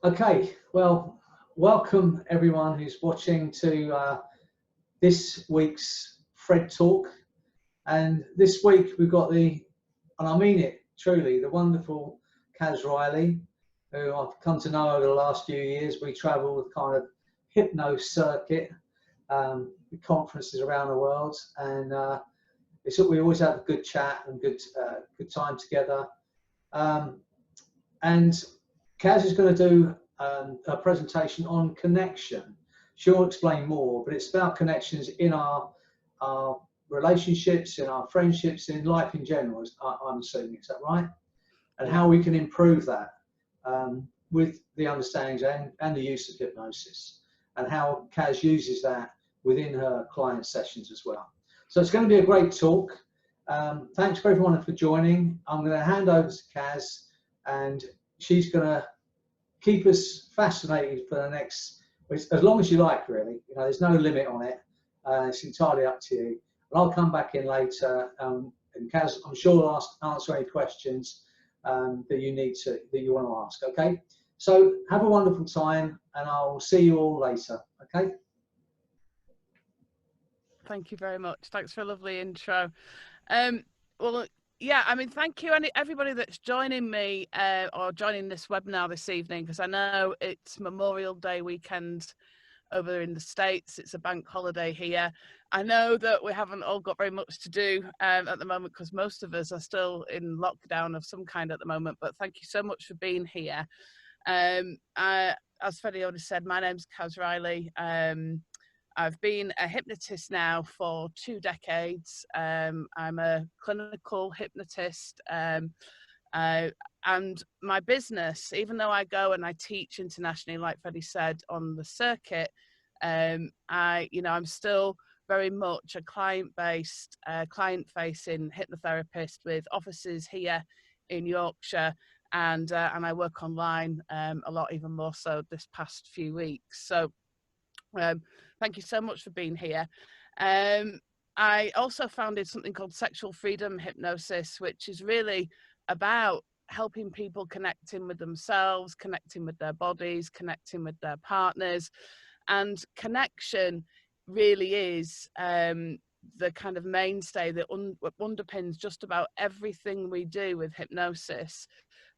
Okay, well, welcome everyone who's watching to this week's FredTalk. And this week we've got and I mean it truly, the wonderful Kaz Riley, who I've come to know over the last few years. We travel with kind of hypno circuit, conferences around the world, and we always have a good chat and good time together. And Kaz is going to do a presentation on connection. She'll explain more, but it's about connections in our relationships, in our friendships, in life in general, I'm assuming. Is that right? And how we can improve that with the understandings and the use of hypnosis, and how Kaz uses that within her client sessions as well. So it's going to be a great talk. Thanks for everyone for joining. I'm going to hand over to Kaz, and she's going to keep us fascinated for the next, as long as you like, really. You know, there's no limit on it. It's entirely up to you. But I'll come back in later, and Kaz, I'm sure will answer any questions that you want to ask. Okay. So have a wonderful time, and I'll see you all later. Okay. Thank you very much. Thanks for a lovely intro. Well, yeah, I mean, thank you, and everybody that's joining me or joining this webinar this evening, because I know it's Memorial Day weekend over in the States. It's a bank holiday here. I know that we haven't all got very much to do at the moment, because most of us are still in lockdown of some kind at the moment, but thank you so much for being here. As Freddie already said, my name's Kaz Riley. I've been a hypnotist now for 2 decades. I'm a clinical hypnotist, and my business, even though I go and I teach internationally, like Freddie said, on the circuit, I'm still very much a client-based, client-facing hypnotherapist with offices here in Yorkshire, and I work online a lot, even more so this past few weeks. So thank you so much for being here. I also founded something called Sexual Freedom Hypnosis, which is really about helping people connecting with themselves, connecting with their bodies, connecting with their partners. And connection really is the kind of mainstay that underpins just about everything we do with hypnosis,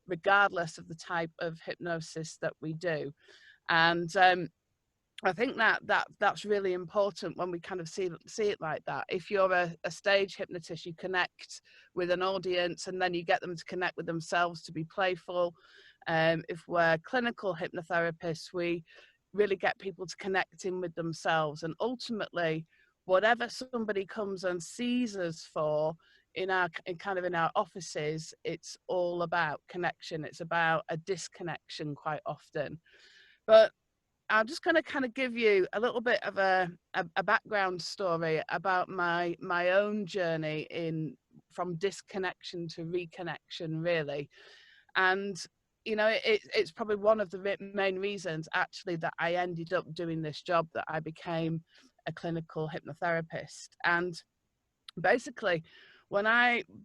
regardless of the type of hypnosis that we do. And I think that's really important when we kind of see it like that. If you're a stage hypnotist, you connect with an audience and then you get them to connect with themselves, to be playful. If we're clinical hypnotherapists, we really get people to connect in with themselves. And ultimately, whatever somebody comes and sees us for in our offices, it's all about connection. It's about a disconnection quite often. But I'm just going to kind of give you a little bit of a background story about my own journey from disconnection to reconnection, really. And, you know, it's probably one of the main reasons, actually, that I ended up doing this job, that I became a clinical hypnotherapist. And basically, when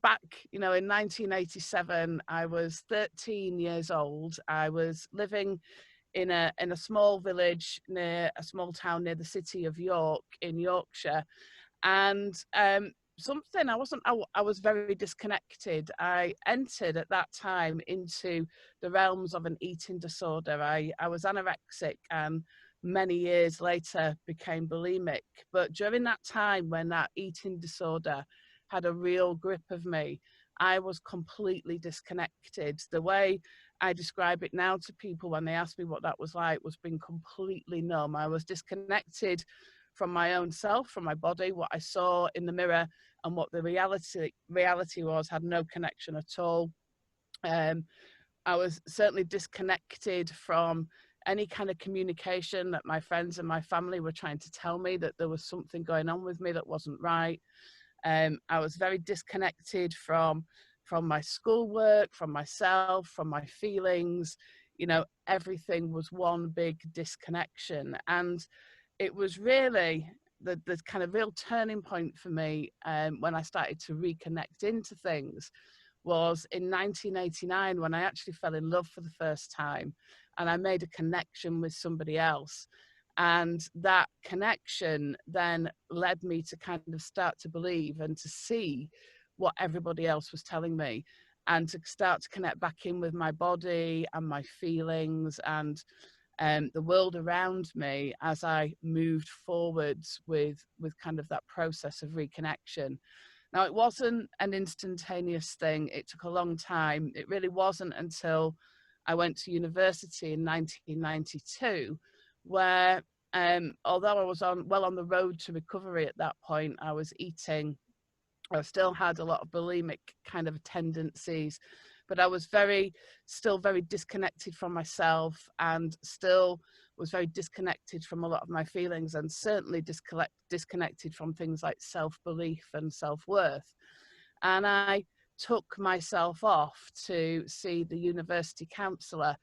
back in 1987, I was 13 years old. I was living in a small village near a small town near the city of York in Yorkshire, and I was very disconnected. I entered at that time into the realms of an eating disorder. I was anorexic, and many years later became bulimic. But during that time, when that eating disorder had a real grip of me, I was completely disconnected. The way I describe it now to people when they ask me what that was like was being completely numb. I was disconnected from my own self, from my body, what I saw in the mirror, and what the reality was had no connection at all. I was certainly disconnected from any kind of communication that my friends and my family were trying to tell me, that there was something going on with me that wasn't right. I was very disconnected from my schoolwork, from myself, from my feelings. Everything was one big disconnection. And it was really the kind of real turning point for me when I started to reconnect into things was in 1989, when I actually fell in love for the first time. and I made a connection with somebody else. And that connection then led me to kind of start to believe and to see what everybody else was telling me, and to start to connect back in with my body and my feelings and the world around me as I moved forwards with kind of that process of reconnection. Now, it wasn't an instantaneous thing. It took a long time. It really wasn't until I went to university in 1992, where although I was on the road to recovery at that point, I was eating. I still had a lot of bulimic kind of tendencies, but I was still very disconnected from myself, and still was very disconnected from a lot of my feelings, and certainly disconnected from things like self-belief and self-worth. And I took myself off to see the university counsellor.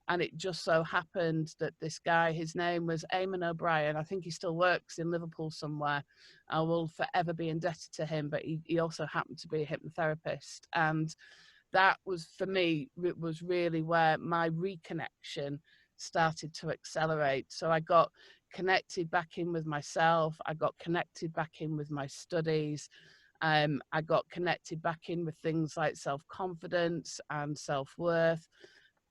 And it just so happened that this guy, his name was Eamon O'Brien. I think he still works in Liverpool somewhere. I will forever be indebted to him, but he also happened to be a hypnotherapist. And that was, for me, it was really where my reconnection started to accelerate. So I got connected back in with myself. I got connected back in with my studies. I got connected back in with things like self-confidence and self-worth.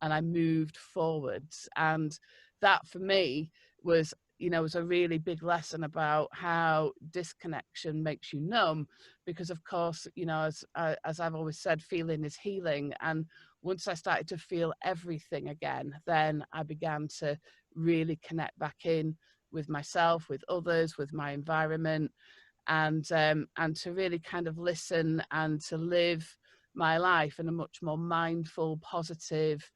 And I moved forwards. And that for me was, was a really big lesson about how disconnection makes you numb, because of course, as I've always said, feeling is healing. And once I started to feel everything again, then I began to really connect back in with myself, with others, with my environment, and to really kind of listen and to live my life in a much more mindful, positive,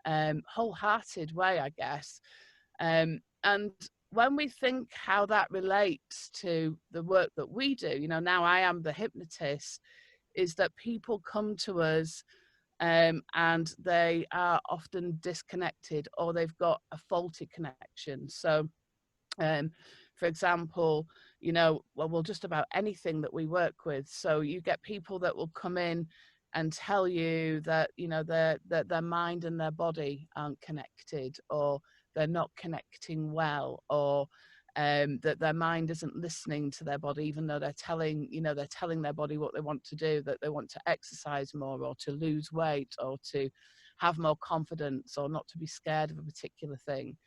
wholehearted way, I guess. And when we think how that relates to the work that we do, now I am the hypnotist, is that people come to us and they are often disconnected, or they've got a faulty connection. So for example, just about anything that we work with. So you get people that will come in and tell you that, their mind and their body aren't connected, or they're not connecting well, or that their mind isn't listening to their body, even though they're telling their body what they want to do, that they want to exercise more, or to lose weight, or to have more confidence, or not to be scared of a particular thing.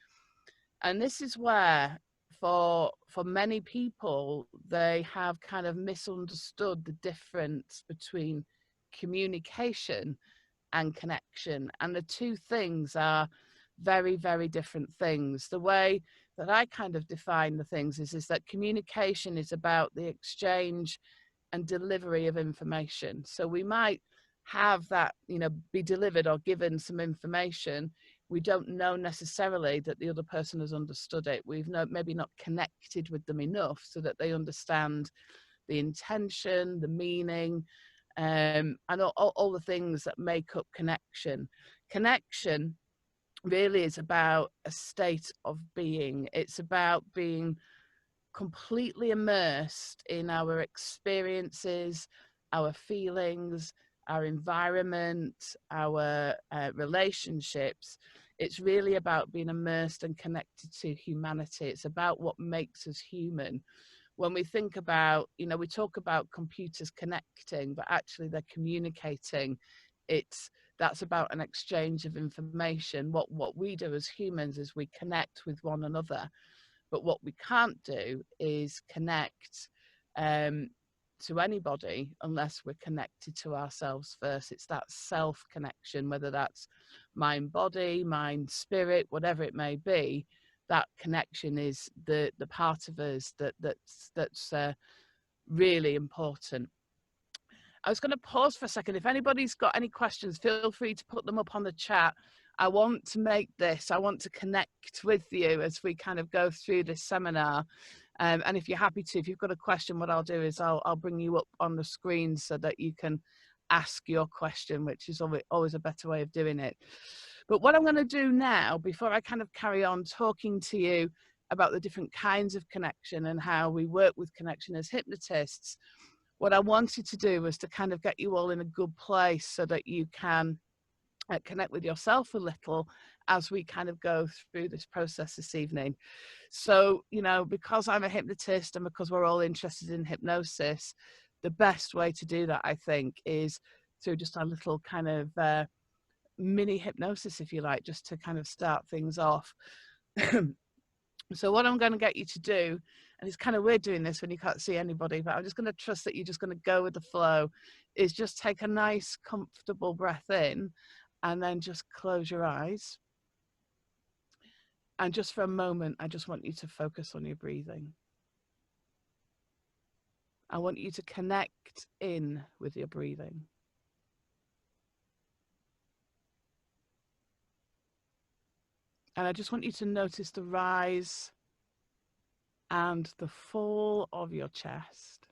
And this is where, for many people, they have kind of misunderstood the difference between communication and connection. And the two things are very, very different things. The way that I kind of define the things is that communication is about the exchange and delivery of information. So we might have that, be delivered or given some information. We don't know necessarily that the other person has understood it. We've maybe not connected with them enough so that they understand the intention, the meaning, and all the things that make up connection. Connection really is about a state of being. It's about being completely immersed in our experiences, our feelings, our environment, our relationships. It's really about being immersed and connected to humanity. It's about what makes us human. When we think about, we talk about computers connecting, but actually they're communicating. That's about an exchange of information. What we do as humans is we connect with one another. But what we can't do is connect to anybody unless we're connected to ourselves first. It's that self-connection, whether that's mind, body, mind, spirit, whatever it may be. That connection is the part of us that's really important. I was going to pause for a second. If anybody's got any questions, feel free to put them up on the chat. I want to connect with you as we kind of go through this seminar. And if you're happy to, if you've got a question, what I'll do is I'll bring you up on the screen so that you can ask your question, which is always a better way of doing it. But what I'm going to do now, before I kind of carry on talking to you about the different kinds of connection and how we work with connection as hypnotists, what I wanted to do was to kind of get you all in a good place so that you can connect with yourself a little as we kind of go through this process this evening. So, you know, because I'm a hypnotist and because we're all interested in hypnosis, the best way to do that, I think, is through just a little kind of mini hypnosis, if you like, just to kind of start things off. So what I'm going to get you to do, and it's kind of weird doing this when you can't see anybody, but I'm just going to trust that you're just going to go with the flow, is just take a nice, comfortable breath in and then just close your eyes. And just for a moment, I just want you to focus on your breathing. I want you to connect in with your breathing. And I just want you to notice the rise and the fall of your chest.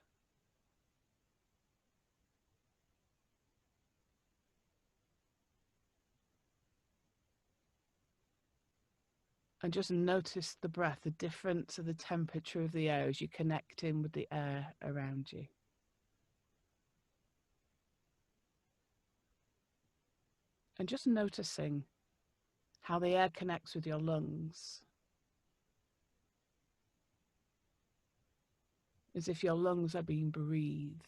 And just notice the breath, the difference of the temperature of the air as you connect in with the air around you. And just noticing how the air connects with your lungs, as if your lungs are being breathed.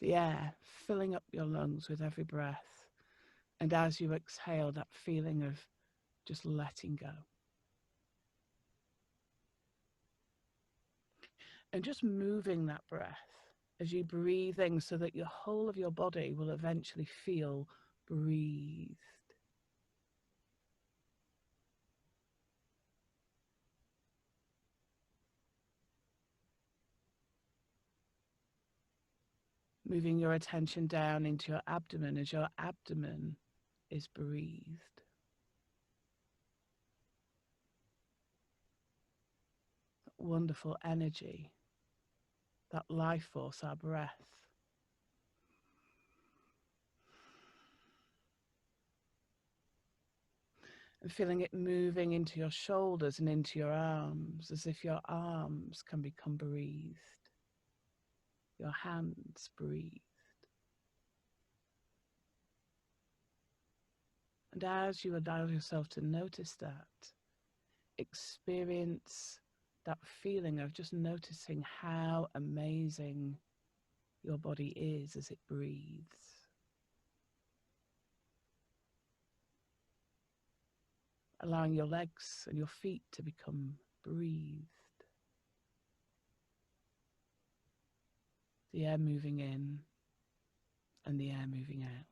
The air filling up your lungs with every breath. And as you exhale, that feeling of just letting go. And just moving that breath as you breathe in so that your whole of your body will eventually feel breathed. Moving your attention down into your abdomen as your abdomen is breathed. That wonderful energy, that life force, our breath. And feeling it moving into your shoulders and into your arms, as if your arms can become breathed. Your hands breathed. And as you allow yourself to notice that, experience that feeling of just noticing how amazing your body is as it breathes. Allowing your legs and your feet to become breathed. The air moving in and the air moving out.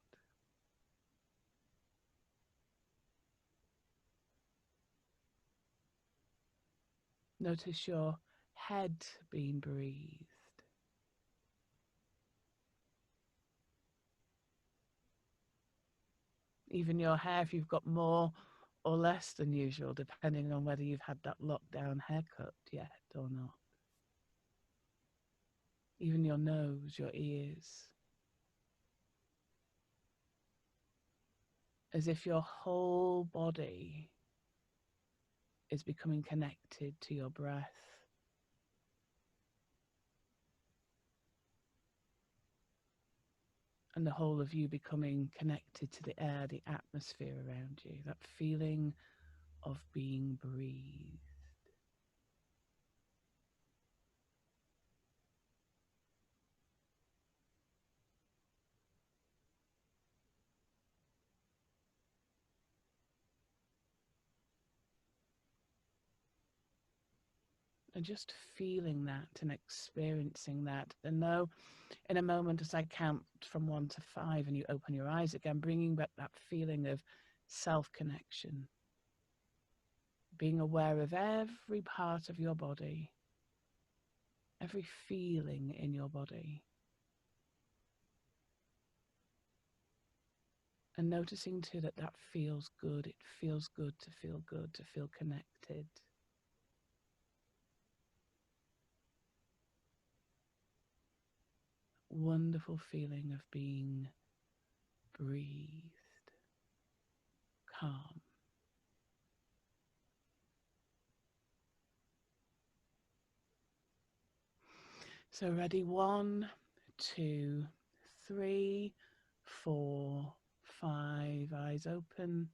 Notice your head being breathed. Even your hair, if you've got more or less than usual, depending on whether you've had that lockdown haircut yet or not. Even your nose, your ears. As if your whole body is becoming connected to your breath. And the whole of you becoming connected to the air, the atmosphere around you, that feeling of being breathed. And just feeling that and experiencing that. And know in a moment as I count from 1 to 5 and you open your eyes again, bringing back that feeling of self-connection. Being aware of every part of your body, every feeling in your body. And noticing too that that feels good. It feels good, to feel connected. Wonderful feeling of being breathed, calm. So ready, 1, 2, 3, 4, 5, eyes open,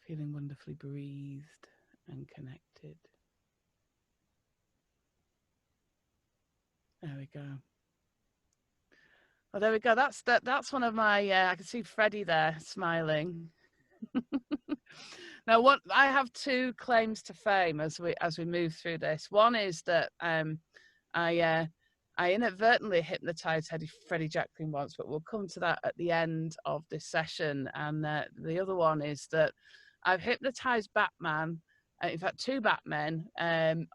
feeling wonderfully breathed and connected. There we go. Oh, there we go. That's one of my. I can see Freddie there smiling. Now, what I have 2 claims to fame as we move through this. One is that I inadvertently hypnotized Freddie Jacklin once, but we'll come to that at the end of this session. And the other one is that I've hypnotized Batman. In fact, 2 Batmen. Batman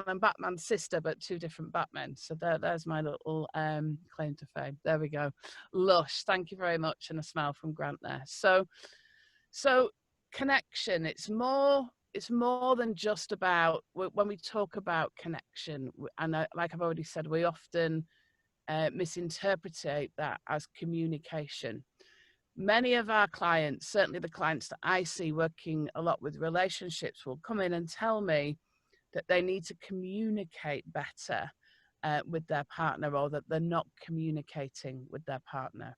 and Batman's sister, but 2 different Batmen. So there's my little claim to fame. There we go. Lush. Thank you very much, and a smile from Grant there. So connection. It's more than just about, when we talk about connection, and like I've already said, we often misinterpret that as communication. Many of our clients, certainly the clients that I see working a lot with relationships, will come in and tell me that they need to communicate better with their partner, or that they're not communicating with their partner,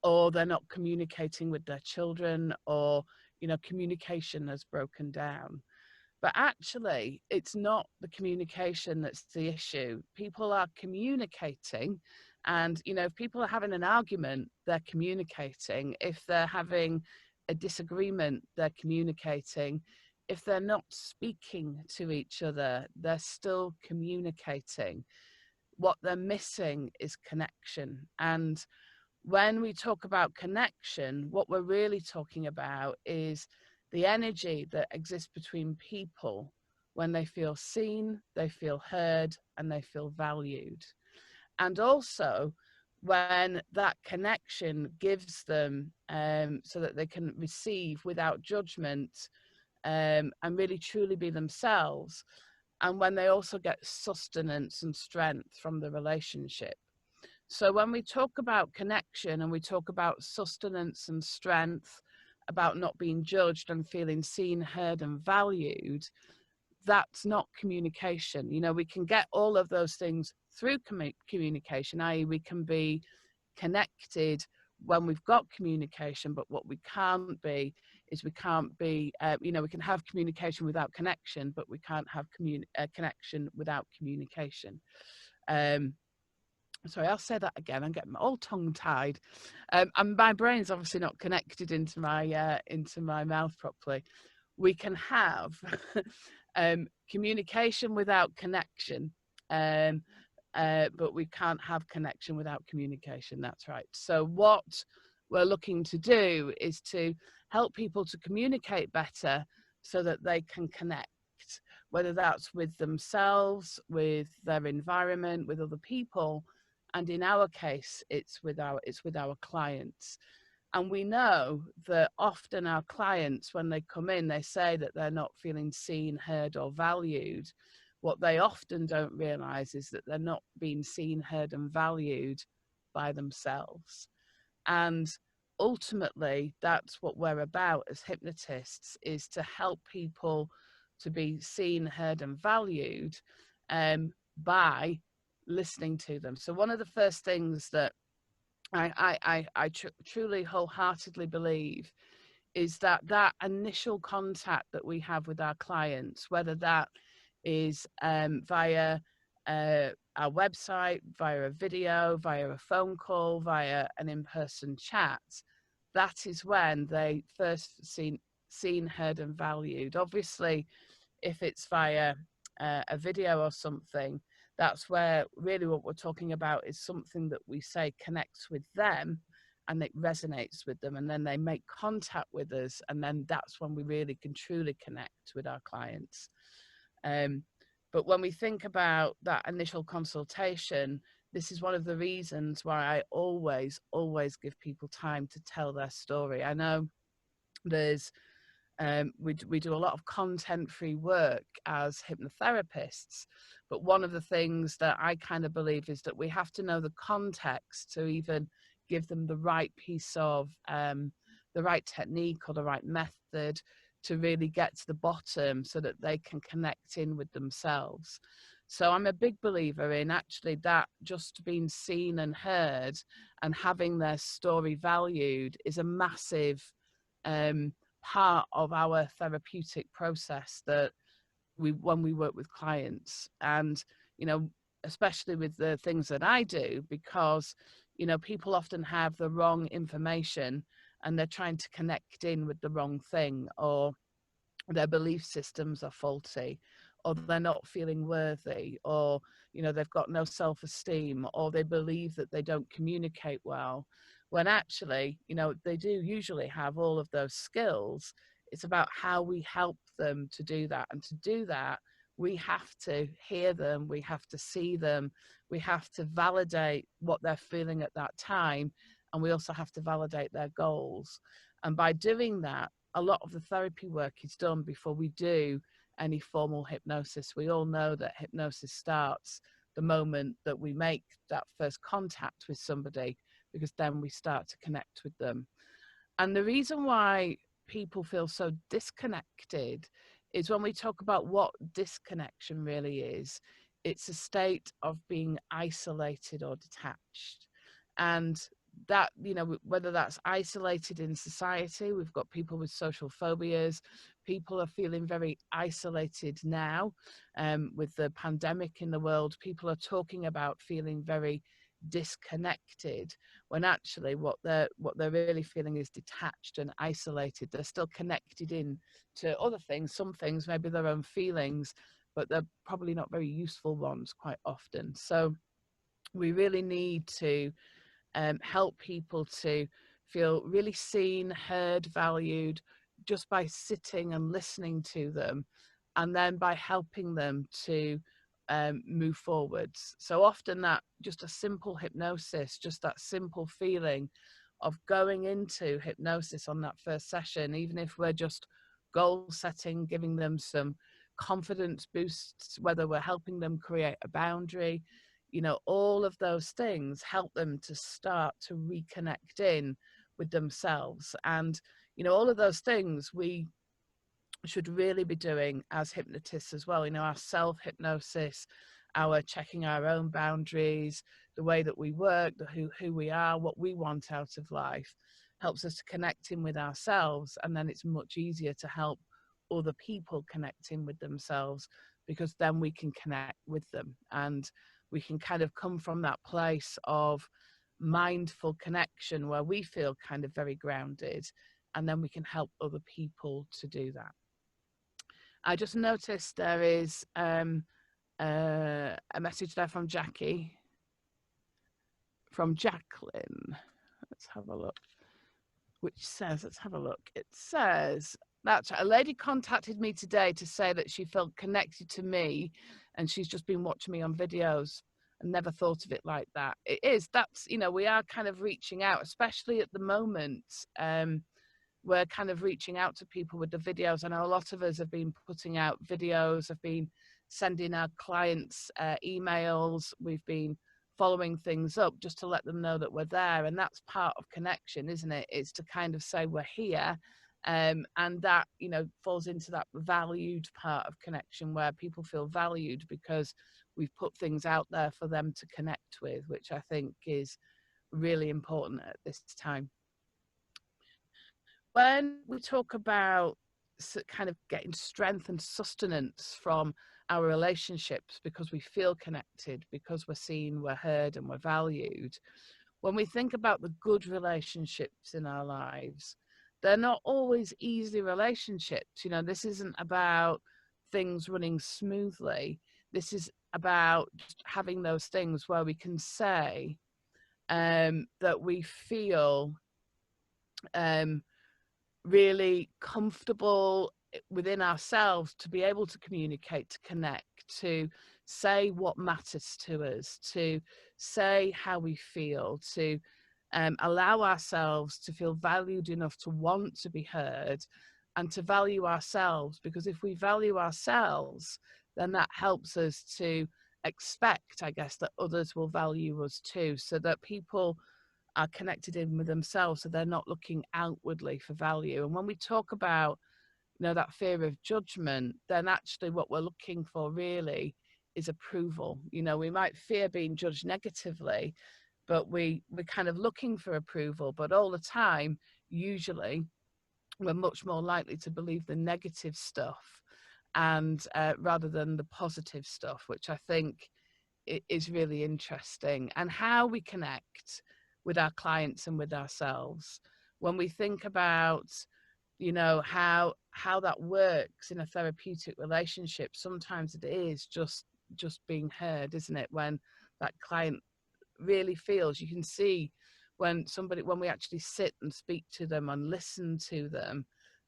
or they're not communicating with their children, or communication has broken down. But actually, it's not the communication that's the issue. People are communicating, and if people are having an argument, they're communicating. If they're having a disagreement, they're communicating. If they're not speaking to each other, they're still communicating. What they're missing is connection. And when we talk about connection, what we're really talking about is the energy that exists between people when they feel seen, they feel heard, and they feel valued. And also when that connection gives them so that they can receive without judgment, and really truly be themselves. And when they also get sustenance and strength from the relationship. So when we talk about connection, and we talk about sustenance and strength, about not being judged and feeling seen, heard, and valued, that's not communication. We can get all of those things through communication, i.e. we can be connected when we've got communication, but what we can't be is we can have communication without connection, but we can't have connection without communication. Sorry, I'll say that again. I'm getting all tongue-tied, and my brain's obviously not connected into my mouth properly. We can have communication without connection, but we can't have connection without communication. That's right. So what we're looking to do is to help people to communicate better so that they can connect, whether that's with themselves, with their environment, with other people. And in our case, it's with our clients. And we know that often our clients, when they come in, they say that they're not feeling seen, heard, or valued. What they often don't realize is that they're not being seen, heard, and valued by themselves. And ultimately, that's what we're about as hypnotists, is to help people to be seen, heard, and valued by listening to them. So one of the first things that I truly wholeheartedly believe is that initial contact that we have with our clients, whether that is via our website, via a video, via a phone call, via an in-person chat, that is when they first seen, heard, and valued. Obviously, if it's via a video or something, that's where really what we're talking about is something that we say connects with them and it resonates with them, and then they make contact with us, and then that's when we really can truly connect with our clients. But when we think about that initial consultation, this is one of the reasons why I always give people time to tell their story. I know there's we do a lot of content-free work as hypnotherapists, but one of the things that I kind of believe is that we have to know the context to even give them the right piece of the right technique or the right method to really get to the bottom so that they can connect in with themselves. So I'm a big believer in actually that just being seen and heard and having their story valued is a massive part of our therapeutic process that when we work with clients. And, you know, especially with the things that I do, because, you know, people often have the wrong information and they're trying to connect in with the wrong thing, or their belief systems are faulty, or they're not feeling worthy, or, you know, they've got no self-esteem, or they believe that they don't communicate well, when actually, you know, they do usually have all of those skills. It's about how we help them to do that. And to do that, we have to hear them, we have to see them, we have to validate what they're feeling at that time, and we also have to validate their goals. And by doing that, a lot of the therapy work is done before we do any formal hypnosis. We all know that hypnosis starts the moment that we make that first contact with somebody, because then we start to connect with them. And the reason why people feel so disconnected is when we talk about what disconnection really is, it's a state of being isolated or detached. And that, you know, whether that's isolated in society, we've got people with social phobias, people are feeling very isolated now with the pandemic in the world. People are talking about feeling very disconnected, when actually what they're really feeling is detached and isolated. They're still connected in to other things, some things, maybe their own feelings, but they're probably not very useful ones quite often. So we really need to help people to feel really seen, heard, valued, just by sitting and listening to them, and then by helping them to move forwards. So often that just a simple hypnosis, just that simple feeling of going into hypnosis on that first session, even if we're just goal setting, giving them some confidence boosts, whether we're helping them create a boundary, you know, all of those things help them to start to reconnect in with themselves. And, you know, all of those things we should really be doing as hypnotists as well. You know, our self-hypnosis, our checking our own boundaries, the way that we work, who we are, what we want out of life, helps us to connect in with ourselves. And then it's much easier to help other people connect in with themselves, because then we can connect with them, and we can kind of come from that place of mindful connection where we feel kind of very grounded, and then we can help other people to do that. I just noticed there is a message there from Jackie, from Jacqueline. Let's have a look. Which says, let's have a look. It says that a lady contacted me today to say that she felt connected to me, and she's just been watching me on videos and never thought of it like that. It is, that's, you know, we are kind of reaching out, especially at the moment. We're kind of reaching out to people with the videos. I know a lot of us have been putting out videos, have been sending our clients emails, we've been following things up just to let them know that we're there. And that's part of connection, isn't it? It's to kind of say we're here. And that, you know, falls into that valued part of connection, where people feel valued because we've put things out there for them to connect with, which I think is really important at this time. When we talk about kind of getting strength and sustenance from our relationships because we feel connected, because we're seen, we're heard, and we're valued, when we think about the good relationships in our lives, they're not always easy relationships. You know, this isn't about things running smoothly. This is about just having those things where we can say that we feel really comfortable within ourselves to be able to communicate, to connect, to say what matters to us, to say how we feel, to allow ourselves to feel valued enough to want to be heard, and to value ourselves. Because if we value ourselves, then that helps us to expect, I guess, that others will value us too, so that people are connected in with themselves, so they're not looking outwardly for value. And when we talk about you know, that fear of judgment, then actually what we're looking for really is approval. You know, we might fear being judged negatively, but we're kind of looking for approval. But all the time, usually, we're much more likely to believe the negative stuff, and rather than the positive stuff, which I think is really interesting. And how we connect with our clients and with ourselves, when we think about, you know, how that works in a therapeutic relationship, sometimes it is just being heard, isn't it? When that client really feels, you can see when we actually sit and speak to them and listen to them,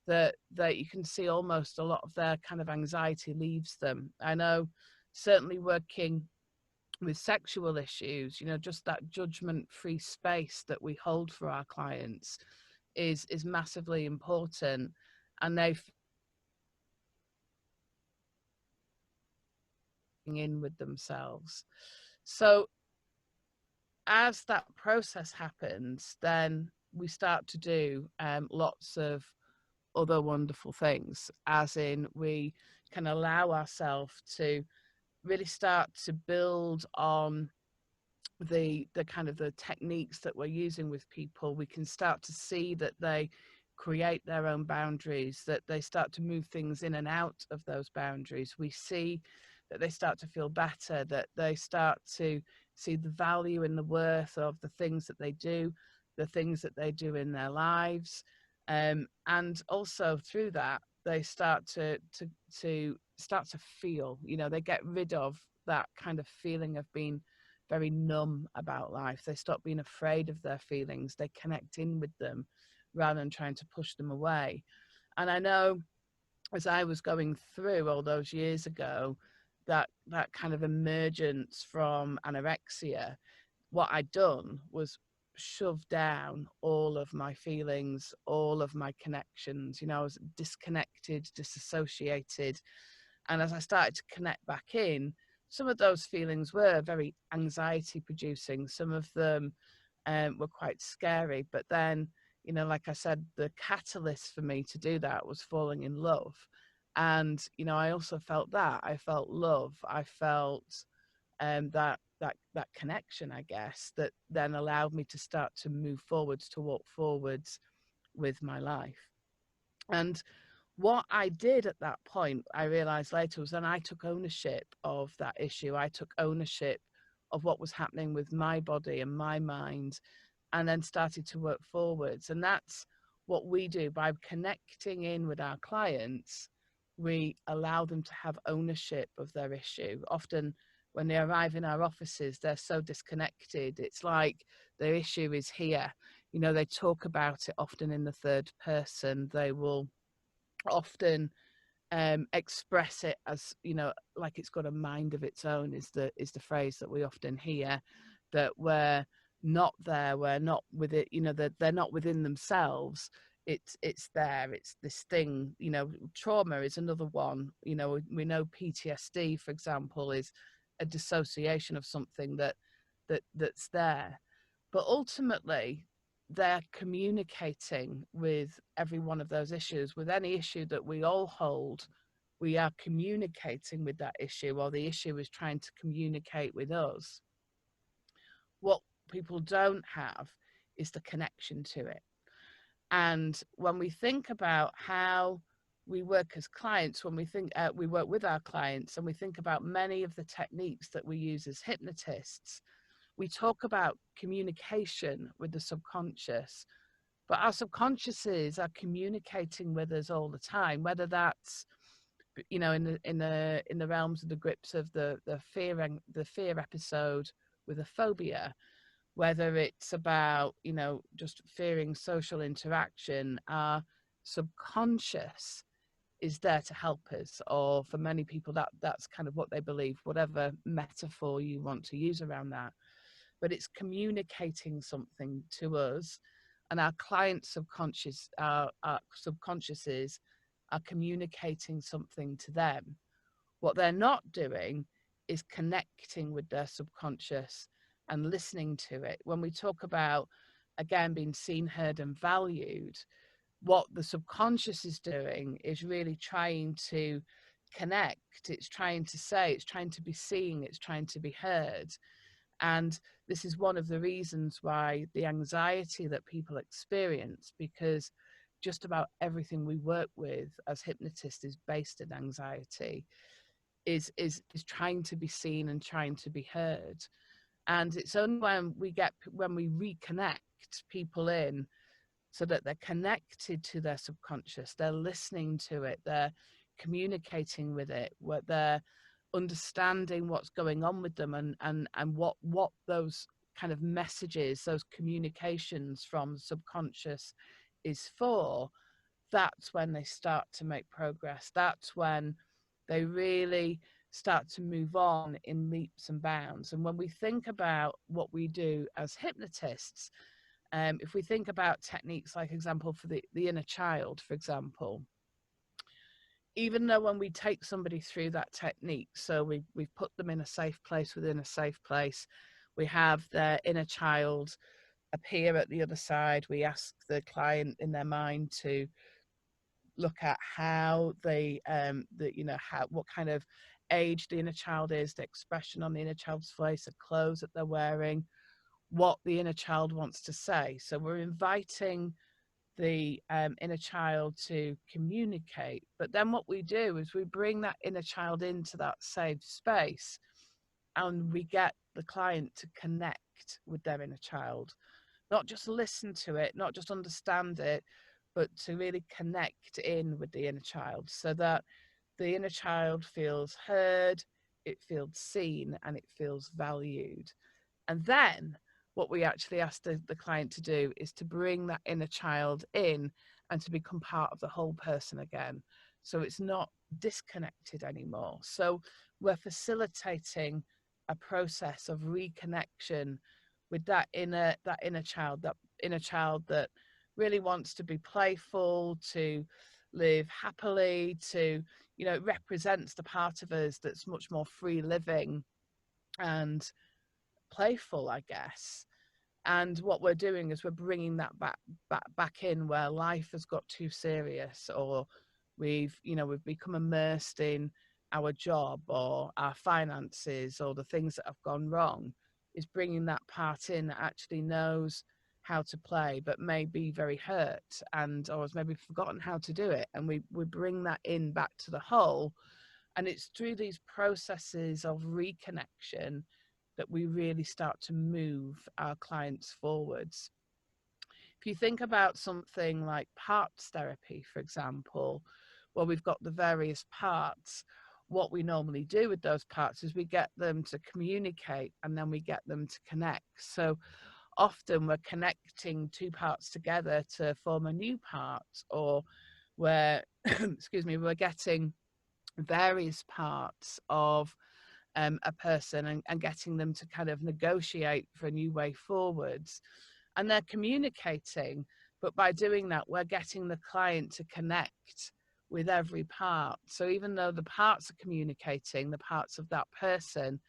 that you can see almost a lot of their kind of anxiety leaves them. I know, certainly working with sexual issues, you know, just that judgment-free space that we hold for our clients is massively important, and they in with themselves. So as that process happens, then we start to do lots of other wonderful things, as in we can allow ourselves to really start to build on the kind of the techniques that we're using with people. We can start to see that they create their own boundaries, that they start to move things in and out of those boundaries. We see that they start to feel better, that they start to see the value and the worth of the things that they do, the things that they do in their lives. And also through that, they start to start to feel, you know, they get rid of that kind of feeling of being very numb about life. They stop being afraid of their feelings. They connect in with them rather than trying to push them away. And I know, as I was going through all those years ago, that kind of emergence from anorexia, what I'd done was shove down all of my feelings, all of my connections. You know, I was disconnected, disassociated. And as I started to connect back in, some of those feelings were very anxiety producing. Some of them were quite scary. But then, you know, like I said, the catalyst for me to do that was falling in love. And, you know, I also felt that. I felt love. I felt that connection, I guess, that then allowed me to start to move forwards, to walk forwards with my life. And what I did at that point, I realized later, was then I took ownership of that issue. I took ownership of what was happening with my body and my mind, and then started to work forwards. And that's what we do by connecting in with our clients. We allow them to have ownership of their issue. Often when they arrive in our offices, they're so disconnected. It's like their issue is here. You know, they talk about it often in the third person. They will often express it as, you know, like it's got a mind of its own, is the phrase that we often hear, that we're not there, we're not with it, you know, that they're not within themselves. It's there, it's this thing, you know. Trauma is another one. You know, we know PTSD, for example, is a dissociation of something that's there. But ultimately, they're communicating with every one of those issues. With any issue that we all hold, we are communicating with that issue, or the issue is trying to communicate with us. What people don't have is the connection to it. And when we think about how we work as clients, when we think we work with our clients, and we think about many of the techniques that we use as hypnotists, we talk about communication with the subconscious, but our subconsciouses are communicating with us all the time, whether that's, you know, in the realms of the grips of the fear episode with a phobia, whether it's about, you know, just fearing social interaction. Our subconscious is there to help us, or for many people that's kind of what they believe, whatever metaphor you want to use around that. But it's communicating something to us, and our client subconscious, our subconsciouses are communicating something to them. What they're not doing is connecting with their subconscious and listening to it. When we talk about, again, being seen, heard, and valued, what the subconscious is doing is really trying to connect. It's trying to say, it's trying to be seen, it's trying to be heard. And this is one of the reasons why the anxiety that people experience, because just about everything we work with as hypnotists is based in anxiety, is trying to be seen and trying to be heard. And it's only when we reconnect people in so that they're connected to their subconscious, they're listening to it, they're communicating with it, where they're understanding what's going on with them, and what those kind of messages, those communications from the subconscious is for. That's when they start to make progress. That's when they really start to move on in leaps and bounds. And when we think about what we do as hypnotists, if we think about techniques like example for the inner child, for example, even though when we take somebody through that technique, so we've put them in a safe place within a safe place, we have their inner child appear at the other side, we ask the client in their mind to look at how they what kind of age the inner child is, the expression on the inner child's face, the clothes that they're wearing, what the inner child wants to say. So we're inviting the inner child to communicate, but then what we do is we bring that inner child into that safe space, and we get the client to connect with their inner child, not just listen to it, not just understand it, but to really connect in with the inner child, so that the inner child feels heard, it feels seen, and it feels valued. And then what we actually ask the client to do is to bring that inner child in and to become part of the whole person again. So it's not disconnected anymore. So we're facilitating a process of reconnection with that inner child that really wants to be playful, to live happily, to, it represents the part of us that's much more free living and playful, I guess. And what we're doing is we're bringing that back in where life has got too serious, or we've become immersed in our job or our finances or the things that have gone wrong, is bringing that part in that actually knows how to play but may be very hurt or has maybe forgotten how to do it, and we bring that in back to the whole. And it's through these processes of reconnection that we really start to move our clients forwards. If you think about something like parts therapy, for example, where we've got the various parts, what we normally do with those parts is we get them to communicate and then we get them to connect. So often we're connecting two parts together to form a new part, or we're we're getting various parts of a person and getting them to kind of negotiate for a new way forwards. And they're communicating, but by doing that, we're getting the client to connect with every part. So even though the parts are communicating, the parts of that person,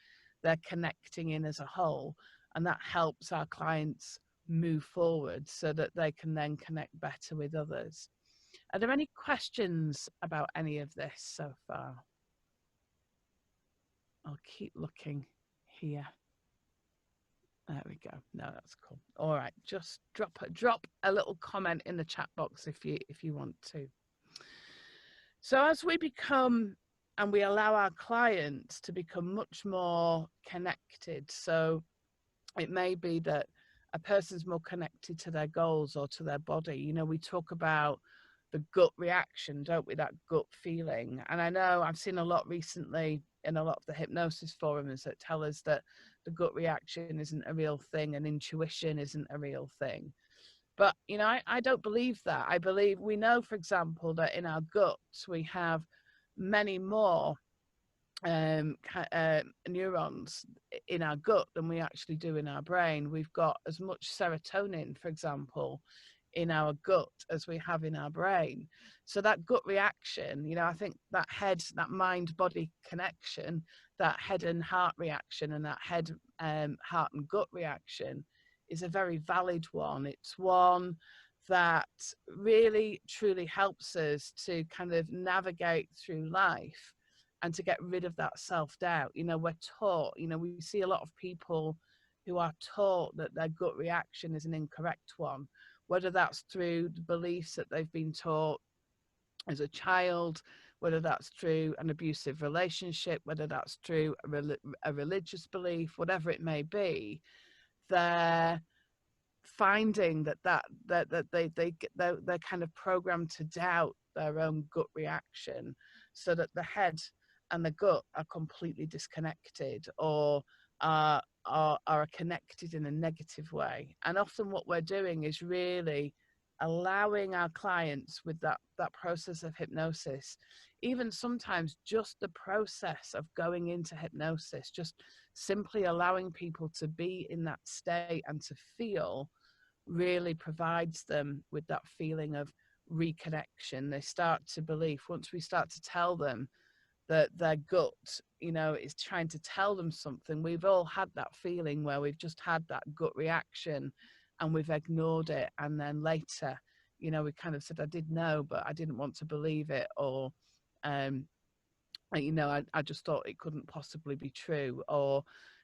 they're connecting in as a whole. And that helps our clients move forward so that they can then connect better with others. Are there any questions about any of this so far? I'll keep looking here. There we go. No, that's cool. All right, just drop a little comment in the chat box if you want to. So as we become and we allow our clients to become much more connected, so it may be that a person's more connected to their goals or to their body. We talk about the gut reaction, don't we? That gut feeling. And I know I've seen a lot recently in a lot of the hypnosis forums that tell us that the gut reaction isn't a real thing and intuition isn't a real thing. But, I don't believe that. I believe we know, for example, that in our guts we have many more neurons in our gut than we actually do in our brain. We've got as much serotonin, for example, in our gut as we have in our brain. So that gut reaction, I think that mind body connection, that head and heart reaction, and that head heart and gut reaction is a very valid one. It's one that really truly helps us to kind of navigate through life and to get rid of that self-doubt. You know, we're taught, you know, we see a lot of people who are taught that their gut reaction is an incorrect one, whether that's through the beliefs that they've been taught as a child, whether that's through an abusive relationship, whether that's through a religious belief, whatever it may be. They're finding that they're kind of programmed to doubt their own gut reaction, so that the head and the gut are completely disconnected, or are connected in a negative way. And often what we're doing is really allowing our clients with that process of hypnosis, even sometimes just the process of going into hypnosis, just simply allowing people to be in that state and to feel, really provides them with that feeling of reconnection. They start to believe, once we start to tell them that their gut, you know, is trying to tell them something. We've all had that feeling where we've just had that gut reaction and we've ignored it, and then later, you know, we kind of said, I did know, but I didn't want to believe it, or you know, I just thought it couldn't possibly be true, or,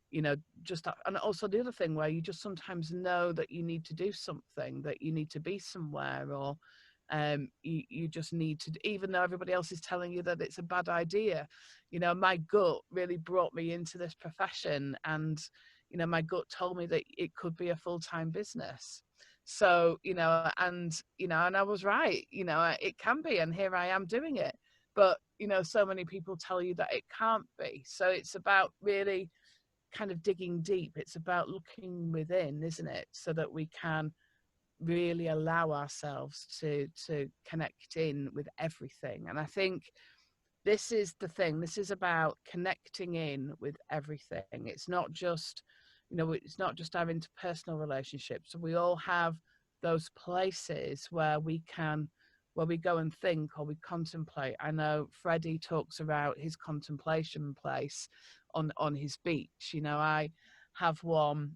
you know, just that. And also the other thing where you just sometimes know that you need to do something, that you need to be somewhere, or you just need to, even though everybody else is telling you that it's a bad idea. You know, my gut really brought me into this profession, and, you know, my gut told me that it could be a full-time business. So, you know, and I was right, you know, it can be, and here I am doing it. But, you know, so many people tell you that it can't be. So it's about really kind of digging deep. It's about looking within, isn't it? So that we can really allow ourselves to connect in with everything. And I think this is the thing. This is about connecting in with everything. It's not just, you know, it's not just our interpersonal relationships. We all have those places where we go and think, or we contemplate. I know Freddie talks about his contemplation place on his beach. You know, I have one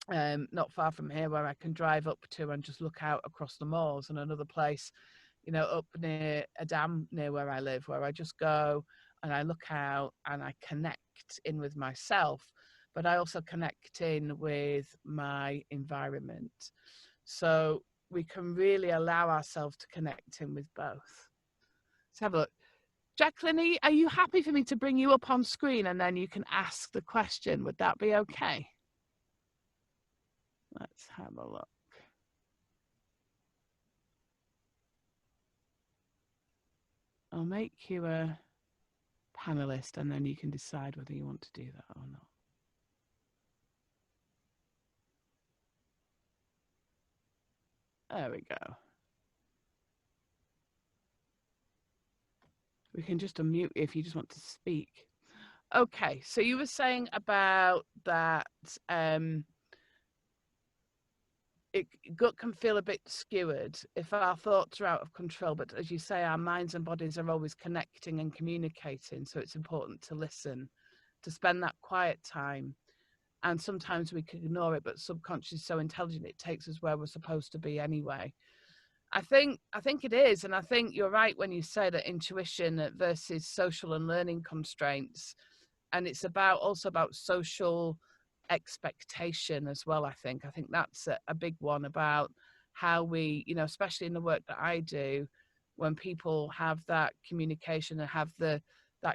not far from here where I can drive up to and just look out across the moors, and another place, you know, up near a dam near where I live, where I just go and I look out and I connect in with myself, but I also connect in with my environment. So we can really allow ourselves to connect in with both. Let's have a look. Jacqueline, are you happy for me to bring you up on screen and then you can ask the question? Would that be okay? Let's have a look. I'll make you a panelist and then you can decide whether you want to do that or not. There we go. We can just unmute if you just want to speak. Okay, so you were saying about that gut can feel a bit skewered if our thoughts are out of control, but as you say, our minds and bodies are always connecting and communicating, so it's important to listen, to spend that quiet time. And sometimes we can ignore it, but subconscious is so intelligent, it takes us where we're supposed to be anyway. I think it is, and I think you're right when you say that intuition versus social and learning constraints, and it's also about social expectation as well. I think that's a big one, about how we, you know, especially in the work that I do, when people have that communication and have that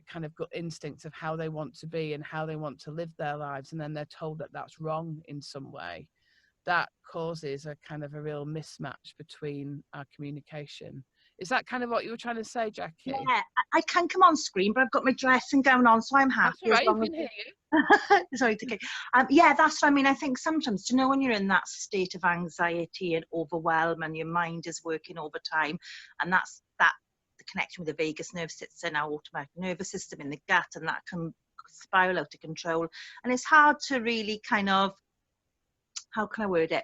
kind of gut instinct of how they want to be and how they want to live their lives, and then they're told that that's wrong in some way, that causes a kind of a real mismatch between our communication. Is that kind of what you were trying to say, Jackie? Yeah, I can come on screen, but I've got my dressing gown on, so I'm happy. That's all right, you can hear you. Sorry, okay. Yeah, that's what I mean. I think sometimes, you know, when you're in that state of anxiety and overwhelm and your mind is working overtime, and that's the connection with the vagus nerve sits in our automatic nervous system in the gut, and that can spiral out of control. And it's hard to really kind of, how can I word it?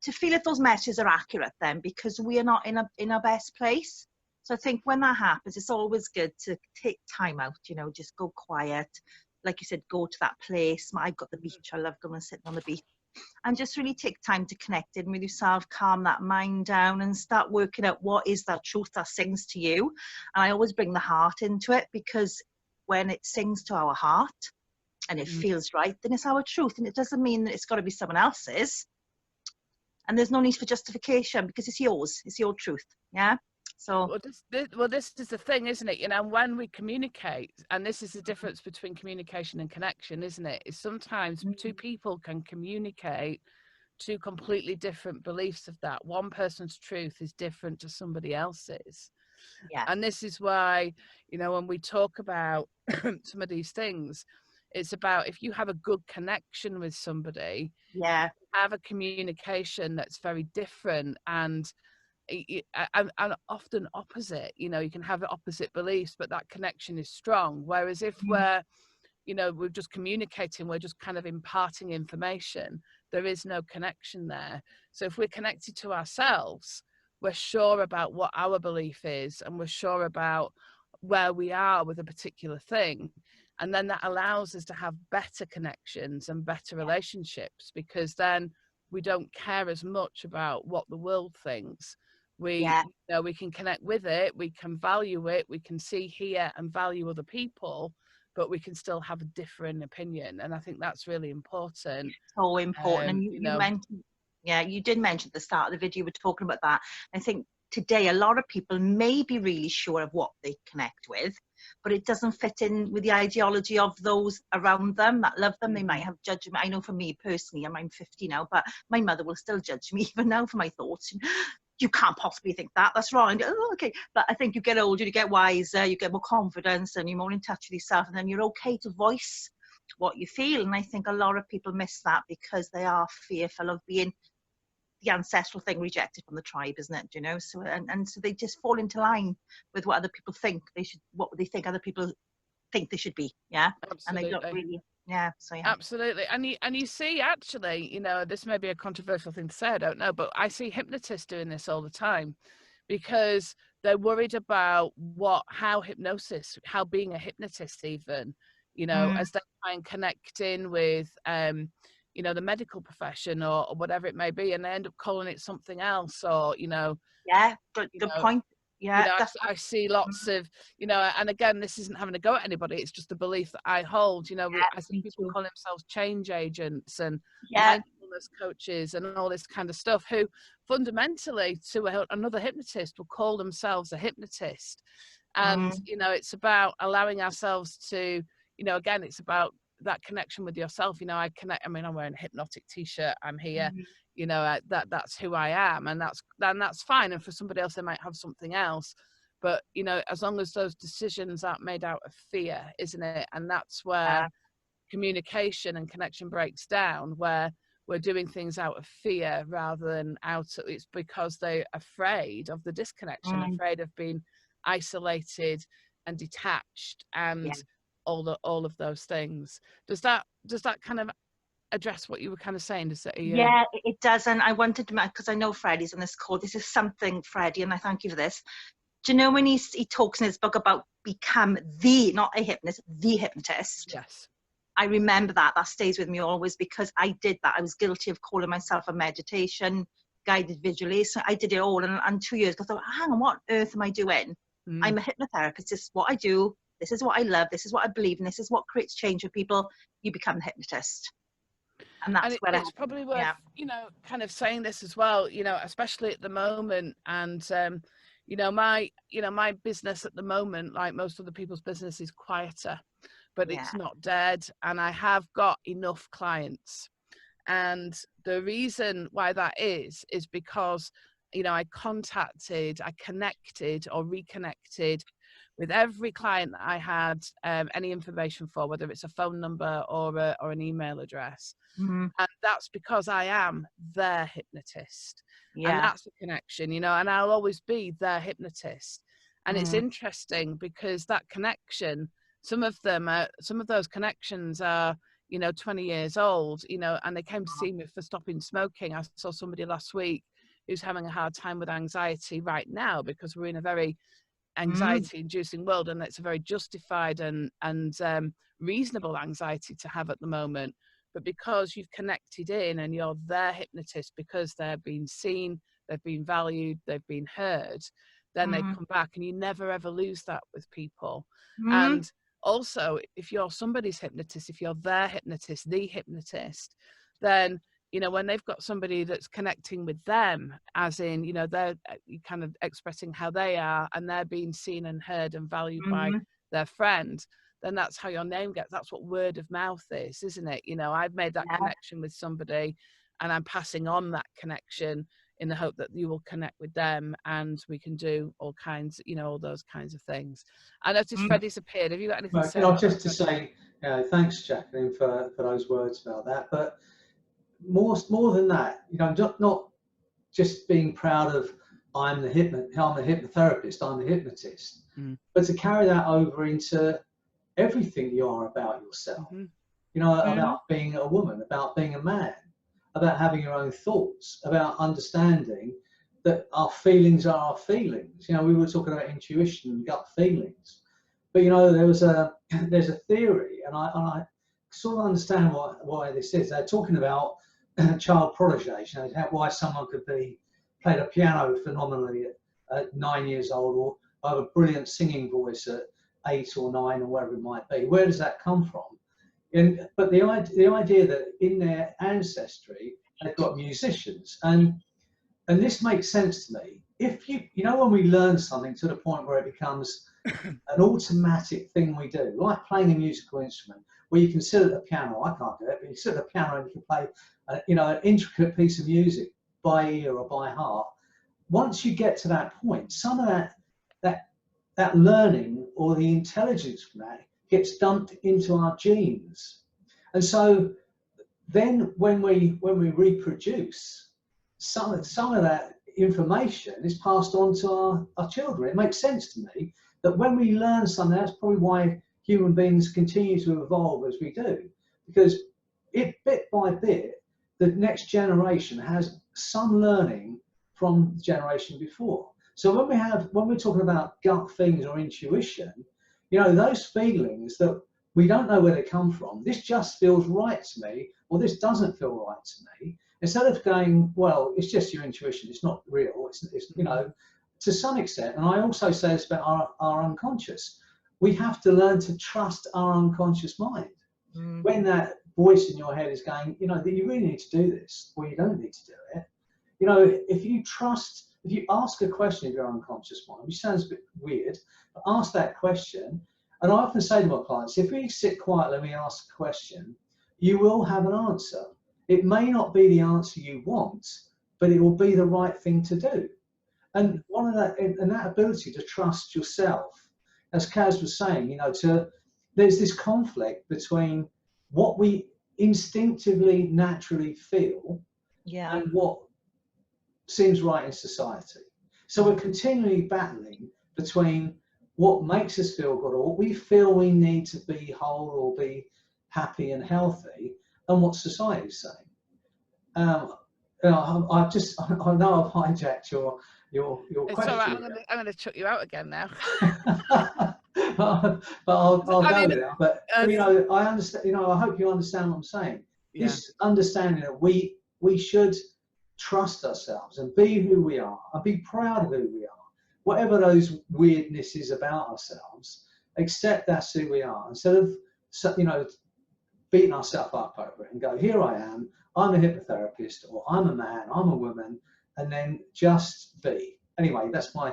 To feel if those messages are accurate then, because we are not in our best place. So I think when that happens, it's always good to take time out, you know, just go quiet. Like you said, go to that place. I've got the beach. I love going and sitting on the beach. and just really take time to connect in with yourself, calm that mind down and start working out what is that truth that sings to you. And I always bring the heart into it, because when it sings to our heart and it feels right, then it's our truth. And it doesn't mean that it's got to be someone else's. And there's no need for justification, because it's yours. It's your truth. Yeah. So this is the thing, isn't it? You know, when we communicate, and this is the difference between communication and connection, isn't it? Is sometimes two people can communicate two completely different beliefs of that. One person's truth is different to somebody else's. yeah. And this is why, you know, when we talk about some of these things, it's about, if you have a good connection with somebody, Yeah. have a communication that's very different and often opposite. You know, you can have opposite beliefs, but that connection is strong. Whereas if we're, you know, we're just communicating, we're just kind of imparting information, there is no connection there. So if we're connected to ourselves, we're sure about what our belief is, and we're sure about where we are with a particular thing. And then that allows us to have better connections and better relationships, because then we don't care as much about what the world thinks. We, you know, we can connect with it, we can value it, we can see, hear and value other people, but we can still have a different opinion. And I think that's really important. So important. And you know, mentioned, you did mention at the start of the video, you were talking about that. I think today a lot of people may be really sure of what they connect with, but it doesn't fit in with the ideology of those around them that love them. They might have judgment. I know for me personally, I'm 50 now, but my mother will still judge me even now for my thoughts. You can't possibly think that, that's wrong. Oh, okay. But I think you get older, you get wiser, you get more confidence, and you're more in touch with yourself, and then you're okay to voice what you feel. And I think a lot of people miss that because they are fearful of being the ancestral thing rejected from the tribe, isn't it? You know, so and so they just fall into line with what other people think they should, what they think other people think they should be. Yeah. Absolutely. And they don't really. Yeah. So yeah. Absolutely. And you see, actually, you know, this may be a controversial thing to say, I don't know, but I see hypnotists doing this all the time, because they're worried about how being a hypnotist even, you know, as they try and connect in with you know, the medical profession or whatever it may be, and they end up calling it something else, or, you know. Yeah, good point. Yeah, you know, I see lots of, you know, and again, this isn't having to go at anybody, it's just a belief that I hold. You know, I see people call themselves change agents and mindfulness coaches and all this kind of stuff, who fundamentally to another hypnotist will call themselves a hypnotist. And you know, it's about allowing ourselves to, you know, again, it's about that connection with yourself. You know, I mean, I'm wearing a hypnotic t-shirt, I'm here, you know, that's who I am, and that's fine. And for somebody else, they might have something else, but you know, as long as those decisions aren't made out of fear, isn't it? And that's where communication and connection breaks down, where we're doing things out of fear rather than it's because they're afraid of the disconnection, afraid of being isolated and detached and all of those things. Does that kind of address what you were kind of saying? Yeah, it does. And I wanted to, because I know Freddie's on this call, this is something, Freddie, and I thank you for this. Do you know when he talks in his book about become not a hypnotist, the hypnotist? Yes. I remember that stays with me always, because I did that. I was guilty of calling myself a meditation guided visualization. I did it all, and 2 years ago I thought, hang on, what on earth am I doing? I'm a hypnotherapist. This is what I do. This is what I love. This is what I believe in. This is what creates change for people. You become a hypnotist. And that's where it's probably worth, you know, kind of saying this as well, you know, especially at the moment. And, you know, my business at the moment, like most other people's business, is quieter, but it's not dead. And I have got enough clients. And the reason why that is because, you know, I connected or reconnected with every client that I had any information for, whether it's a phone number or an email address. And that's because I am their hypnotist. And that's a connection, you know, and I'll always be their hypnotist. And it's interesting because that connection, some of those connections are, you know, 20 years old, you know, and they came to see me for stopping smoking. I saw somebody last week who's having a hard time with anxiety right now, because we're in a very anxiety inducing world, and it's a very justified and reasonable anxiety to have at the moment. but because you've connected in and you're their hypnotist, because they're being seen, they've been valued, they've been heard, then they come back, and you never ever lose that with people. And also, if you're somebody's hypnotist, if you're their hypnotist, the hypnotist, then, you know, when they've got somebody that's connecting with them, as in, you know, they're kind of expressing how they are, and they're being seen and heard and valued by their friend, then that's how your name gets. That's what word of mouth is, isn't it? You know, I've made that connection with somebody, and I'm passing on that connection in the hope that you will connect with them, and we can do all kinds, you know, all those kinds of things. I noticed Freddie's appeared. Have you got anything to say? Just to say, thanks, Jacqueline, for those words about that. But more than that, you know, not just being proud of I'm a hypnotherapist, I'm a hypnotist, but to carry that over into everything you are about yourself. You know, about being a woman, about being a man, about having your own thoughts, about understanding that our feelings are our feelings. You know, we were talking about intuition and gut feelings, but you know, there's a theory, and I sort of understand why this is. They're talking about child prodigy, you know, why someone could play the piano phenomenally at 9 years old, or have a brilliant singing voice at 8 or 9 or wherever it might be. Where does that come from? But the idea that in their ancestry they've got musicians, and this makes sense to me. If you know, when we learn something to the point where it becomes an automatic thing we do, like playing a musical instrument, where you can sit at the piano. I can't do it, but you sit at the piano and you can play, you know, an intricate piece of music by ear or by heart. Once you get to that point, some of that learning or the intelligence from that gets dumped into our genes, and so then when we reproduce, some of that information is passed on to our children. It makes sense to me that when we learn something, that's probably why human beings continue to evolve as we do, because bit by bit, the next generation has some learning from the generation before. So when we're talking about gut feelings or intuition, you know, those feelings that we don't know where they come from, this just feels right to me, or this doesn't feel right to me, instead of going, well, it's just your intuition, it's not real, it's you know, to some extent. And I also say this about our unconscious. We have to learn to trust our unconscious mind. When that voice in your head is going, you know, that you really need to do this, or you don't need to do it. You know, if you ask a question of your unconscious mind, which sounds a bit weird, but ask that question. And I often say to my clients, if we sit quietly and we ask a question, you will have an answer. It may not be the answer you want, but it will be the right thing to do. And that ability to trust yourself, as Kaz was saying, you know, there's this conflict between what we instinctively, naturally feel, and what seems right in society. So we're continually battling between what makes us feel good, or what we feel we need to be whole or be happy and healthy, and what society is saying. You know, I know I've hijacked your it's question. All right. I'm gonna chuck you out again now. but I'll go with it. But you know, I understand. You know, I hope you understand what I'm saying. This understanding that we should trust ourselves and be who we are, and be proud of who we are, whatever those weirdnesses about ourselves. Accept that's who we are, instead of, you know, beating ourselves up over it and go, here I am, I'm a hypnotherapist, or I'm a man, I'm a woman, and then just be. Anyway, that's my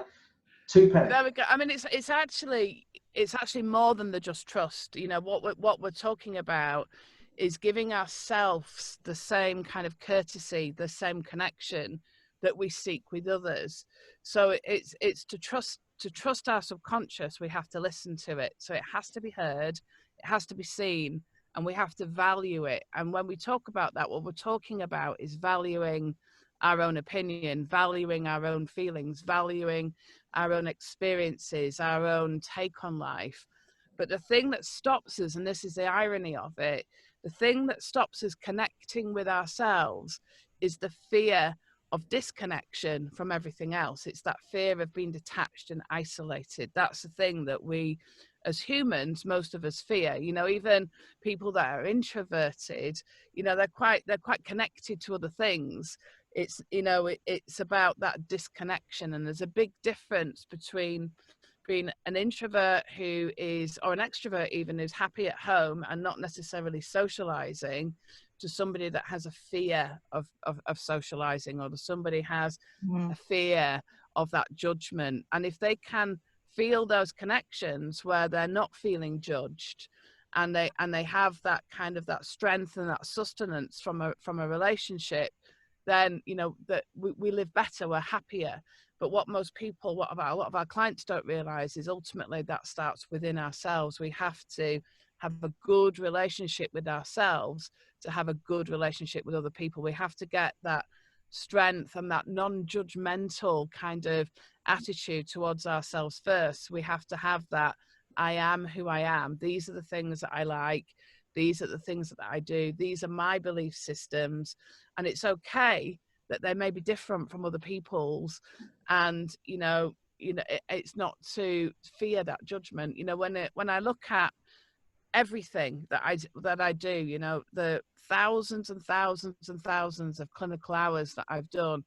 2 pennies. There we go. I mean, it's actually more than the just trust. You know, what we're talking about is giving ourselves the same kind of courtesy, the same connection that we seek with others. So it's to trust our subconscious. We have to listen to it. So it has to be heard, it has to be seen, and we have to value it. And when we talk about that, what we're talking about is valuing our own opinion, valuing our own feelings, valuing our own experiences, our own take on life. But the thing that stops us, and this is the irony of it, the thing that stops us connecting with ourselves is the fear of disconnection from everything else. It's that fear of being detached and isolated. That's the thing that we as humans, most of us fear. You know, even people that are introverted, you know, they're quite connected to other things. It's, you know, it's about that disconnection, and there's a big difference between being an introvert who is, or an extrovert even, who's happy at home and not necessarily socializing, to somebody that has a fear of socializing, or somebody has a fear of that judgment. And if they can feel those connections where they're not feeling judged, and they have that kind of that strength and that sustenance from a relationship, then, you know, that we live better, we're happier. But what most people, a lot of our clients don't realize is ultimately that starts within ourselves. We have to have a good relationship with ourselves to have a good relationship with other people. We have to get that strength and that non-judgmental kind of attitude towards ourselves first. We have to have that, I am who I am. These are the things that I like. These are the things that I do. These are my belief systems. And it's okay that they may be different from other people's. And, you know, it's not to fear that judgment. You know, when I look at everything that I do, you know, the thousands and thousands and thousands of clinical hours that I've done,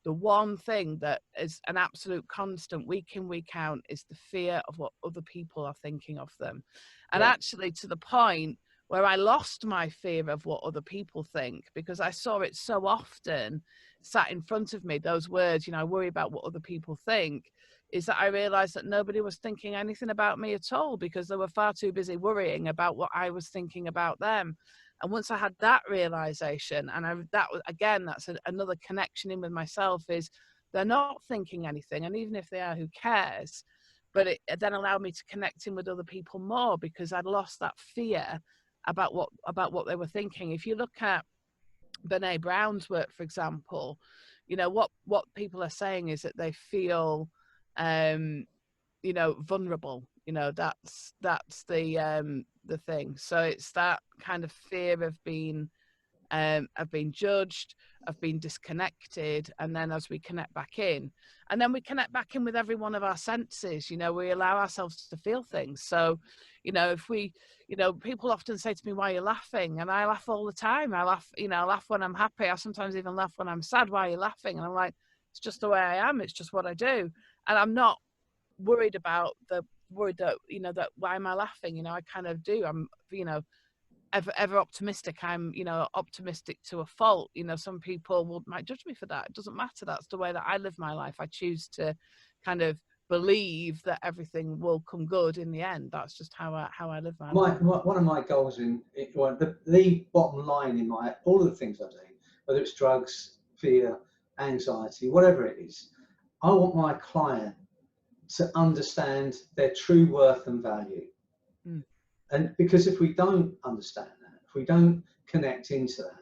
the one thing that is an absolute constant week in, week out is the fear of what other people are thinking of them. And actually, to the point where I lost my fear of what other people think, because I saw it so often sat in front of me, those words, you know, I worry about what other people think, is that I realized that nobody was thinking anything about me at all, because they were far too busy worrying about what I was thinking about them. And once I had that realization, and that's another connection in with myself, is they're not thinking anything. And even if they are, who cares? But it then allowed me to connect in with other people more, because I'd lost that fear about what they were thinking. If you look at Brené Brown's work, for example, you know, what people are saying is that they feel, you know, vulnerable. You know, that's the thing. So it's that kind of fear of being judged, of being disconnected. And then as we connect back in, and then we connect back in with every one of our senses, you know, we allow ourselves to feel things. So, you know, if we, you know, people often say to me, why are you laughing? And I laugh all the time. I laugh, you know, I laugh when I'm happy. I sometimes even laugh when I'm sad. Why are you laughing? And I'm like, it's just the way I am. It's just what I do. And I'm not worried that, you know, that why am I laughing? You know, I kind of do. I'm, you know, ever optimistic. I'm, you know, optimistic to a fault. You know, some people might judge me for that. It doesn't matter. That's the way that I live my life. I choose to kind of believe that everything will come good in the end. That's just how I live my life. One of my goals well, the bottom line in all of the things I do, whether it's drugs, fear, anxiety, whatever it is, I want my client to understand their true worth and value. And because if we don't understand that, if we don't connect into that,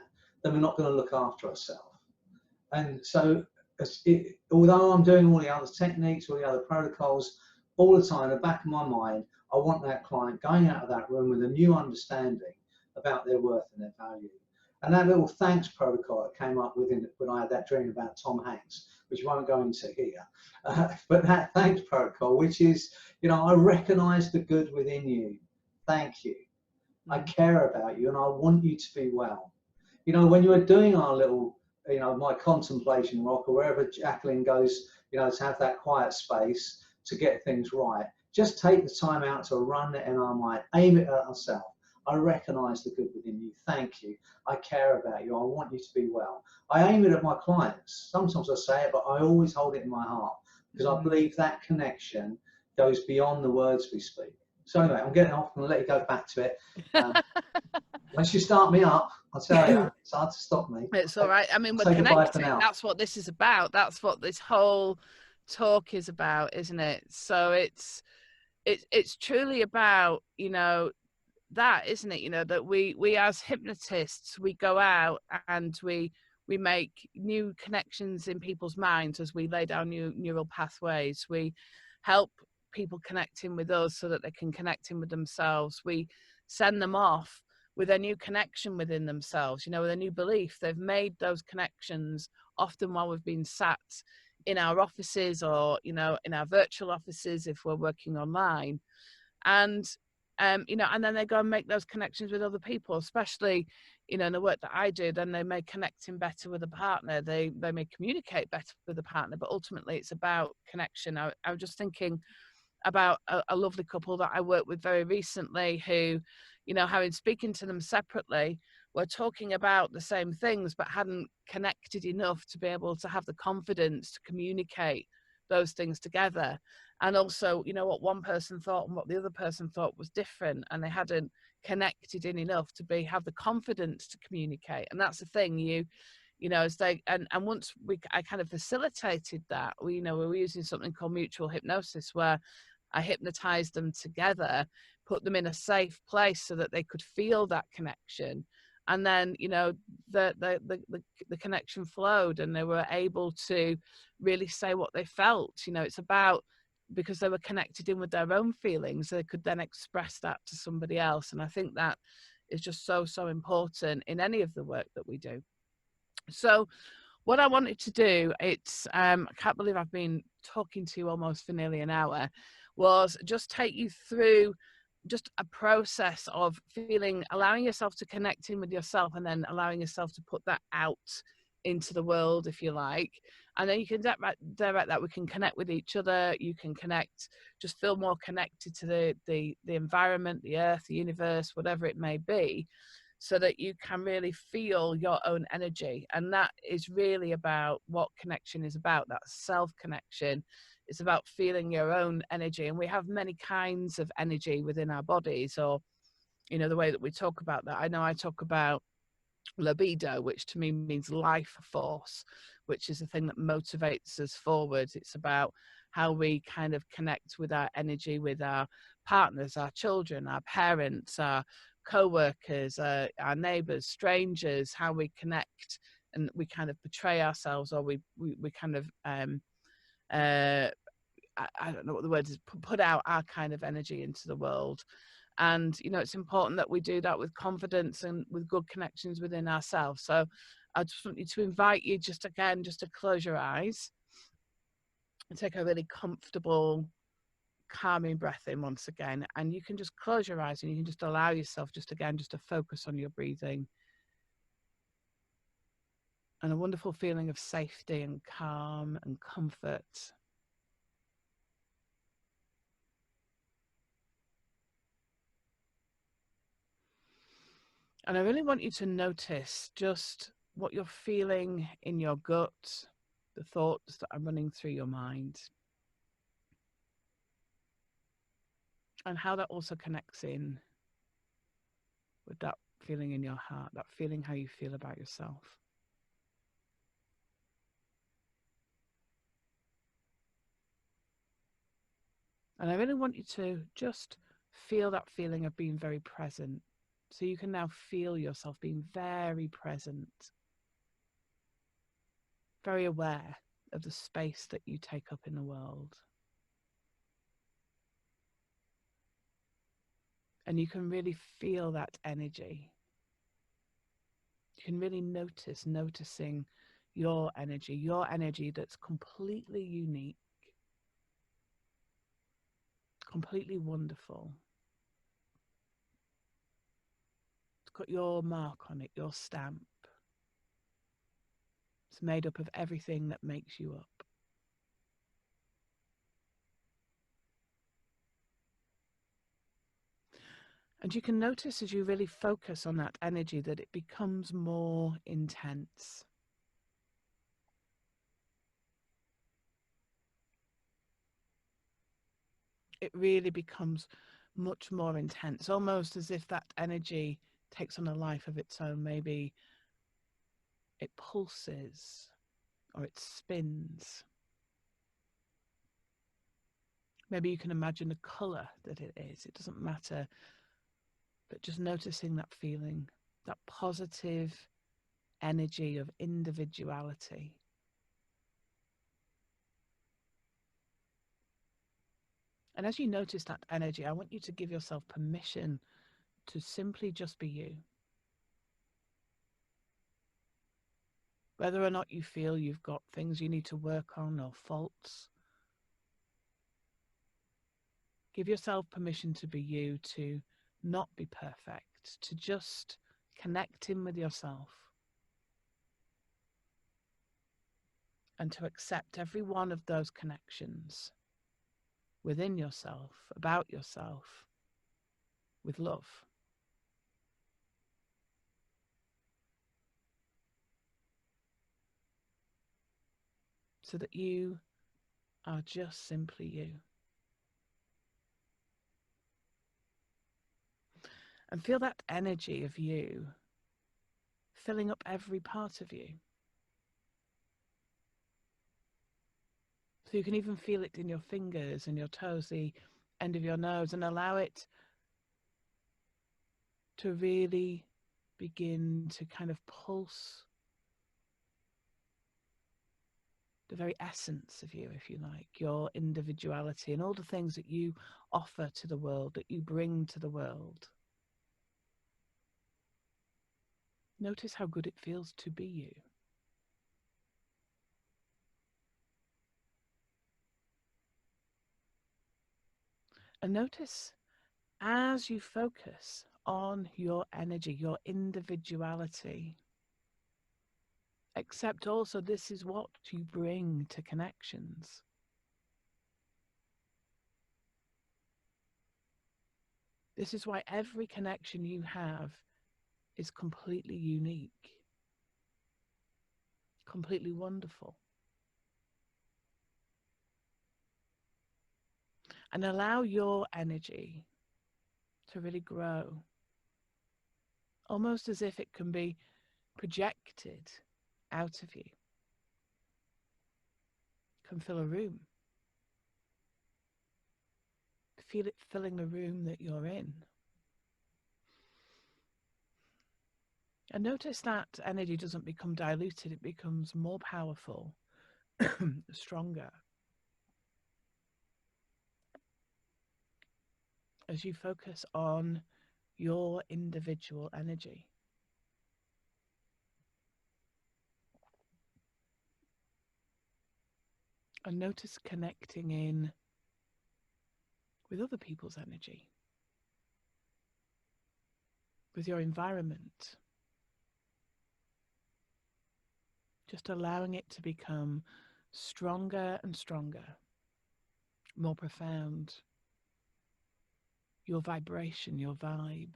then we're not going to look after ourselves. And so, although I'm doing all the other techniques, all the other protocols, all the time, in the back of my mind, I want that client going out of that room with a new understanding about their worth and their value. And that little thanks protocol that came up when I had that dream about Tom Hanks, which I won't go into here, but that thanks protocol, which is, you know, I recognize the good within you. Thank you. I care about you and I want you to be well. You know, when you were doing our little, you know, my contemplation rock, or wherever Jacqueline goes, you know, to have that quiet space to get things right, just take the time out to run it in our mind, aim it at ourselves. I recognize the good within you. Thank you. I care about you. I want you to be well. I aim it at my clients. Sometimes I say it, but I always hold it in my heart, because I believe that connection goes beyond the words we speak. So anyway, I'm getting off. I'm going to let you go back to it. Once you start me up, I'll tell you, it's hard to stop me. It's all right. I mean, we're connecting. That's what this is about. That's what this whole talk is about, isn't it? So it's truly about, you know, that, isn't it? You know, that we as hypnotists, we go out and we make new connections in people's minds as we lay down new neural pathways. We help people connect in with us so that they can connect in with themselves. We send them off with a new connection within themselves, you know, with a new belief. They've made those connections often while we've been sat in our offices, or, you know, in our virtual offices if we're working online. And you know, and then they go and make those connections with other people, especially, you know, in the work that I do. Then they may connect in better with a partner. They may communicate better with a partner, but ultimately it's about connection. I was just thinking about a lovely couple that I worked with very recently who, you know, having speaking to them separately, were talking about the same things but hadn't connected enough to be able to have the confidence to communicate those things together. And also, you know, what one person thought and what the other person thought was different, and they hadn't connected in enough to have the confidence to communicate. And that's the thing, you know, as they and once I kind of facilitated that, we were using something called mutual hypnosis, where I hypnotized them together, put them in a safe place so that they could feel that connection. And then, you know, the connection flowed, and they were able to really say what they felt. You know, it's about, because they were connected in with their own feelings, they could then express that to somebody else. And I think that is just so, so important in any of the work that we do. So what I wanted to do, it's I can't believe I've been talking to you almost for nearly an hour, was just take you through just a process of feeling, allowing yourself to connect in with yourself, and then allowing yourself to put that out into the world, if you like. And then you can direct that. We can connect with each other. You can connect, just feel more connected to the environment, the earth, the universe, whatever it may be, so that you can really feel your own energy. And that is really about what connection is about, that self-connection. It's about feeling your own energy. And we have many kinds of energy within our bodies, or, you know, the way that we talk about that. I know I talk about libido, which to me means life force, which is the thing that motivates us forward. It's about how we kind of connect with our energy, with our partners, our children, our parents, our co-workers, our neighbors, strangers, how we connect, and we kind of portray ourselves, or we kind of I don't know what the word is, put out our kind of energy into the world. And, you know, it's important that we do that with confidence and with good connections within ourselves. So I just want you to invite you just to close your eyes and take a really comfortable, calming breath in once again. And you can just close your eyes, and you can just allow yourself just to focus on your breathing. And a wonderful feeling of safety and calm and comfort. And I really want you to notice just what you're feeling in your gut, the thoughts that are running through your mind, and how that also connects in with that feeling in your heart, that feeling how you feel about yourself. And I really want you to just feel that feeling of being very present. So you can now feel yourself being very present, very aware of the space that you take up in the world. And you can really feel that energy. You can really noticing your energy that's completely unique, completely wonderful. It's got your mark on it, your stamp. It's made up of everything that makes you up. And you can notice as you really focus on that energy that it becomes more intense. It really becomes much more intense, almost as if that energy takes on a life of its own. Maybe it pulses or it spins. Maybe you can imagine the color that it is. It doesn't matter. But just noticing that feeling, that positive energy of individuality. And as you notice that energy, I want you to give yourself permission to simply just be you. Whether or not you feel you've got things you need to work on or faults, Give yourself permission to be you, to not be perfect, to just connect in with yourself and to accept every one of those connections within yourself, about yourself, with love. So that you are just simply you. And feel that energy of you filling up every part of you. So you can even feel it in your fingers and your toes, the end of your nose, and allow it to really begin to kind of pulse the very essence of you, if you like, your individuality and all the things that you offer to the world, that you bring to the world. Notice how good it feels to be you. And notice as you focus on your energy, your individuality, accept also this is what you bring to connections. This is why every connection you have is completely unique, completely wonderful. And allow your energy to really grow, almost as if it can be projected out of you, can fill a room. Feel it filling the room that you're in. And notice that energy doesn't become diluted, it becomes more powerful, stronger. As you focus on your individual energy. And notice connecting in with other people's energy, with your environment. Just allowing it to become stronger and stronger, more profound. Your vibration, your vibe.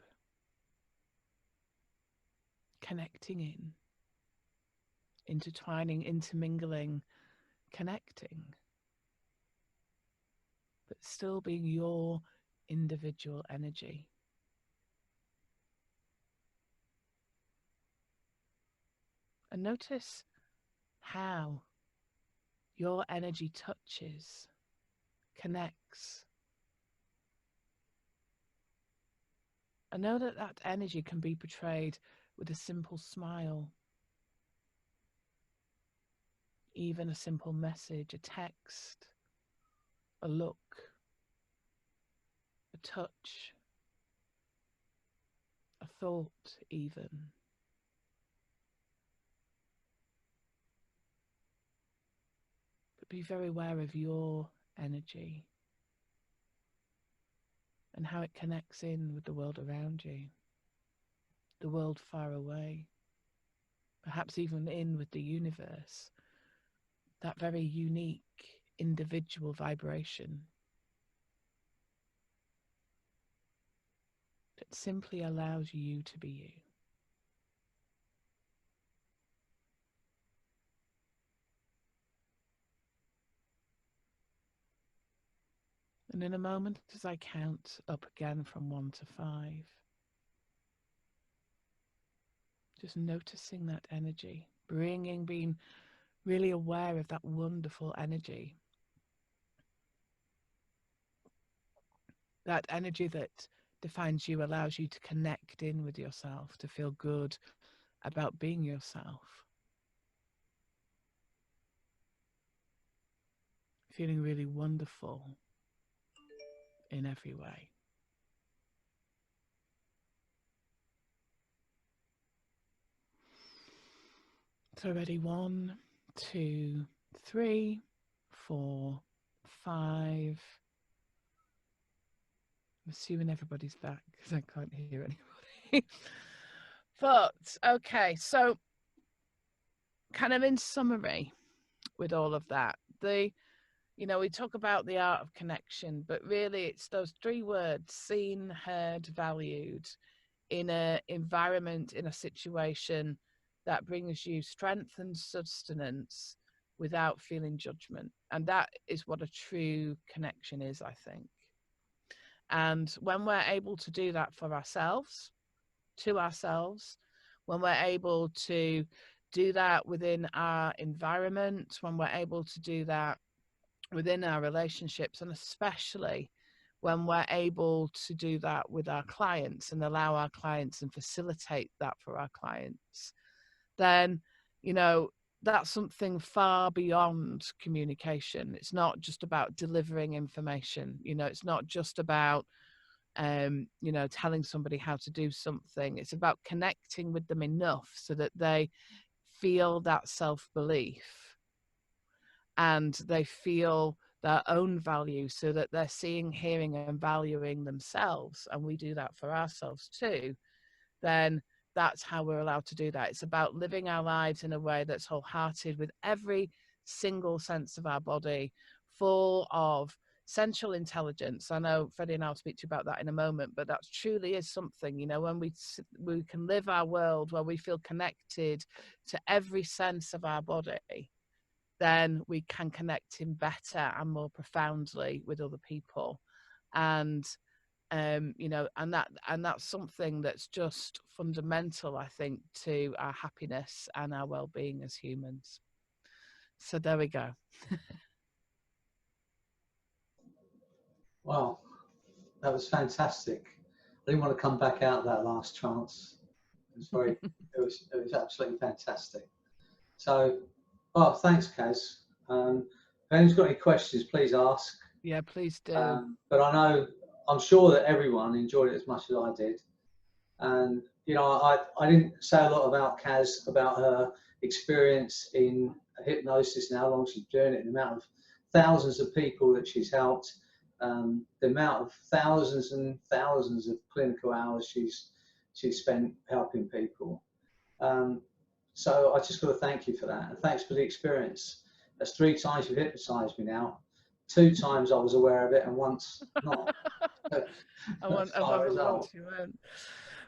Connecting in, intertwining, intermingling, connecting, but still being your individual energy. And notice how your energy touches, connects. And know that that energy can be portrayed with a simple smile, even a simple message, a text, a look, a touch, a thought even. But be very aware of your energy and how it connects in with the world around you, the world far away, perhaps even in with the universe, that very unique individual vibration that simply allows you to be you. And in a moment, as I count up again from 1 to 5, just noticing that energy, being really aware of that wonderful energy. That energy that defines you, allows you to connect in with yourself, to feel good about being yourself. Feeling really wonderful in every way. So ready, 1, 2, 3, 4, 5. I'm assuming everybody's back because I can't hear anybody. But okay, so kind of in summary with all of that, you know, we talk about the art of connection, but really it's those three words: seen, heard, valued, in an environment, in a situation that brings you strength and sustenance without feeling judgment. And that is what a true connection is, I think. And when we're able to do that for ourselves, to ourselves, when we're able to do that within our environment, when we're able to do that within our relationships, and especially when we're able to do that with our clients and allow our clients and facilitate that for our clients, then, you know, that's something far beyond communication. It's not just about delivering information. You know, it's not just about, you know, telling somebody how to do something. It's about connecting with them enough so that they feel that self-belief and they feel their own value, so that they're seeing, hearing and valuing themselves, and we do that for ourselves too. Then that's how we're allowed to do that. It's about living our lives in a way that's wholehearted, with every single sense of our body full of sensual intelligence. I know Freddie and I'll speak to you about that in a moment, but that truly is something, you know, when we can live our world where we feel connected to every sense of our body, then we can connect in better and more profoundly with other people. And you know, and that's something that's just fundamental, I think, to our happiness and our well-being as humans. So there we go. Wow, that was fantastic. I didn't want to come back out of that last trance. It was very, it was absolutely fantastic. So, oh, thanks, Kaz. If anyone's got any questions, please ask. Yeah, please do. But I'm sure that everyone enjoyed it as much as I did. And, you know, I didn't say a lot about Kaz, about her experience in hypnosis and how long she's doing it, the amount of thousands of people that she's helped, the amount of thousands and thousands of clinical hours she's spent helping people. So I just got to thank you for that, and thanks for the experience. That's 3 times you've hypnotized me now. 2 times I was aware of it, and once not. I want you in.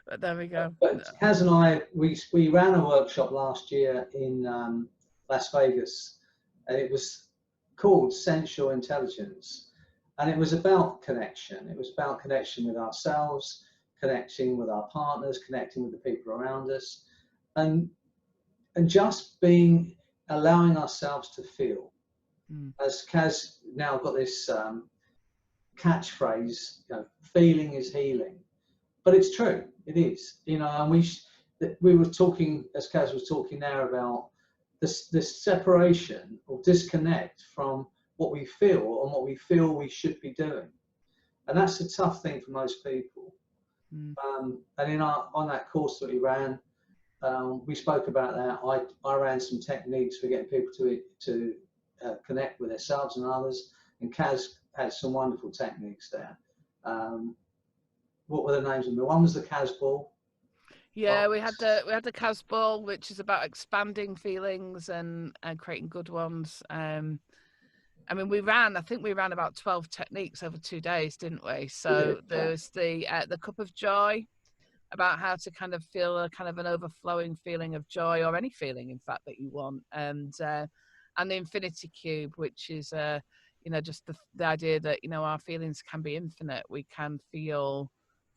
But there we go. But Kaz and I, we ran a workshop last year in Las Vegas, and it was called Sensual Intelligence, and it was about connection. It was about connection with ourselves, connecting with our partners, connecting with the people around us, and just allowing ourselves to feel. As Kaz now got this catchphrase, you know, feeling is healing. But it's true, it is, you know, and we were talking, as Kaz was talking there, about this separation or disconnect from what we feel and what we feel we should be doing. And that's a tough thing for most people. And on that course that we ran, we spoke about that. I ran some techniques for getting people to connect with themselves and others, and Kaz had some wonderful techniques there. What were the names of them? One was the Kaz ball. Yeah, we had the Kaz ball, which is about expanding feelings and creating good ones. I mean, I think we ran about 12 techniques over 2 days, didn't we? So there's the cup of joy, about how to kind of feel a kind of an overflowing feeling of joy, or any feeling, in fact, that you want, and the infinity cube, which is you know, just the idea that, you know, our feelings can be infinite. We can feel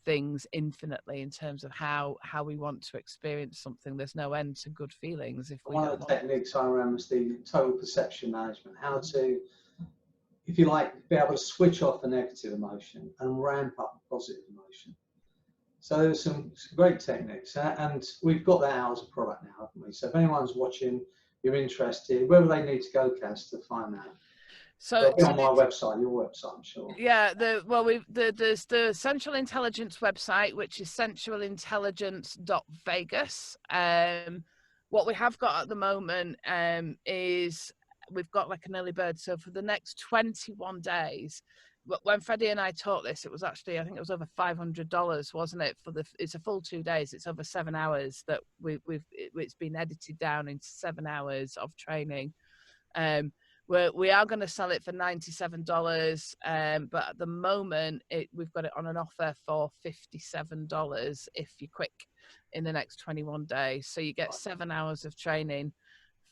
things infinitely in terms of how we want to experience something. There's no end to good feelings if we One of the techniques I ran was the total perception management, how to, if you like, be able to switch off a negative emotion and ramp up a positive emotion. So there's some great techniques, and we've got that out as a product now, haven't we? So if anyone's watching, you're interested, where will they need to go, Kaz, to find that? So it'll be on my website, your website, I'm sure. Yeah, there's the Sensual Intelligence website, which is sensualintelligence.vegas. What we have got at the moment is we've got like an early bird. So for the next 21 days, when Freddie and I taught this, it was actually, I think it was over $500, wasn't it? It's a full 2 days. It's over 7 hours that it's been edited down into 7 hours of training. We are going to sell it for $97, but at the moment we've got it on an offer for $57 if you're quick in the next 21 days. So you get 7 hours of training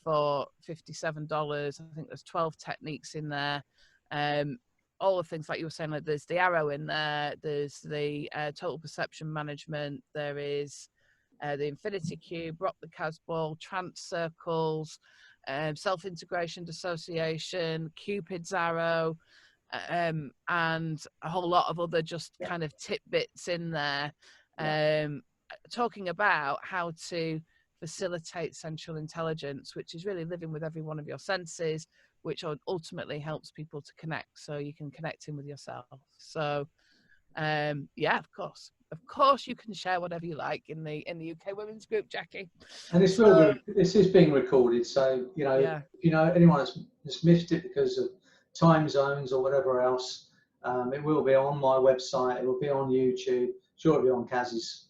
for $57. I think there's 12 techniques in there. All the things like you were saying, like there's the arrow in there, there's the total perception management, there is the infinity cube, rock the Kaz ball, trance circles, self-integration dissociation, Cupid's arrow, and a whole lot of other just kind of tidbits in there, talking about how to facilitate sensual intelligence, which is really living with every one of your senses, which ultimately helps people to connect, so you can connect in with yourself. So yeah, of course you can share whatever you like in the UK women's group, Jackie. And this is being recorded, so you know, if you know anyone that's missed it because of time zones or whatever else, it will be on my website, it will be on YouTube, sure it'll be on Kaz's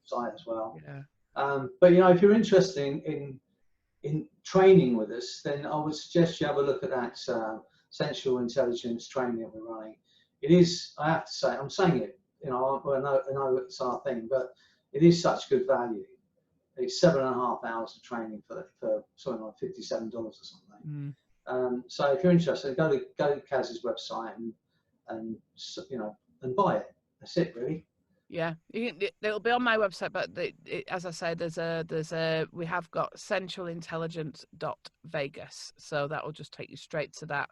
site as well. But you know, if you're interested in training with us, then I would suggest you have a look at that sensual intelligence training that we're running. It is, I have to say, I'm saying it, you know, I know it's our thing, but it is such good value. It's 7.5 hours of training for something like $57 or something. So if you're interested, go to Kaz's website and you know, and buy it. That's it, really. Yeah, it'll be on my website, but as I say, we have got sensualintelligence.vegas, so that will just take you straight to that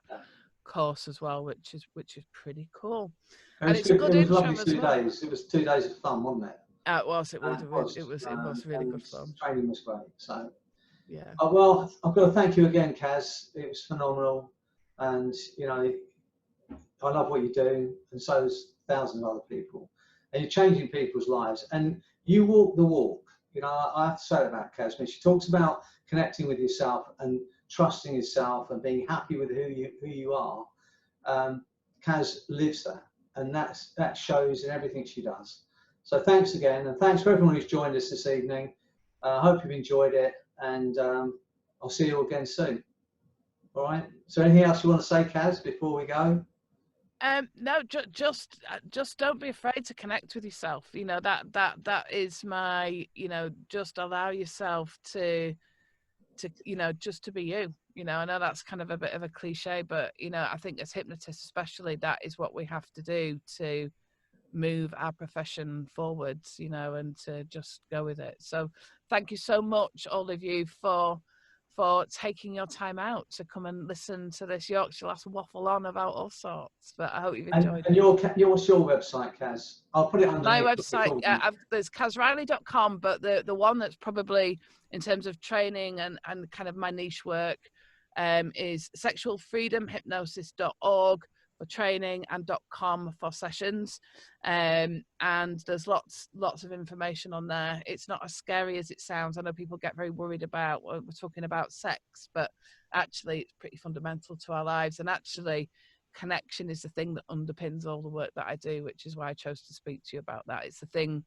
course as well, which is pretty cool. And it's a good intro as well. It was 2 days of fun, wasn't it? It was really good fun. Training was great. So yeah. Well, I've got to thank you again, Kaz. It was phenomenal, and you know, I love what you do, and so does thousands of other people. And you're changing people's lives, and you walk the walk. You know, I have to say about Kaz. When she talks about connecting with yourself and trusting yourself and being happy with who you are, Kaz lives that, and that shows in everything she does. So thanks again, and thanks for everyone who's joined us this evening. I hope you've enjoyed it, and I'll see you again soon. All right. So anything else you want to say, Kaz, before we go? No, just don't be afraid to connect with yourself. You know, that is my, you know, just allow yourself to, you know, just to be you. You know, I know that's kind of a bit of a cliche, but, you know, I think as hypnotists especially, that is what we have to do to move our profession forwards, you know, and to just go with it. So thank you so much, all of you, for taking your time out to come and listen to this Yorkshire lass waffle on about all sorts. But I hope you've enjoyed it. And what's your website, Kaz? I'll put it on my website. There's KazRiley.com, but the one that's probably in terms of training and kind of my niche work is sexualfreedomhypnosis.org for training and .com for sessions, and there's lots of information on there. It's not as scary as it sounds. I know people get very worried about we're talking about sex, but actually it's pretty fundamental to our lives, and actually connection is the thing that underpins all the work that I do, which is why I chose to speak to you about that. It's the thing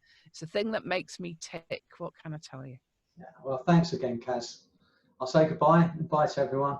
that makes me tick. What can I tell you? Yeah, well, thanks again, Kaz. I'll say goodbye to everyone.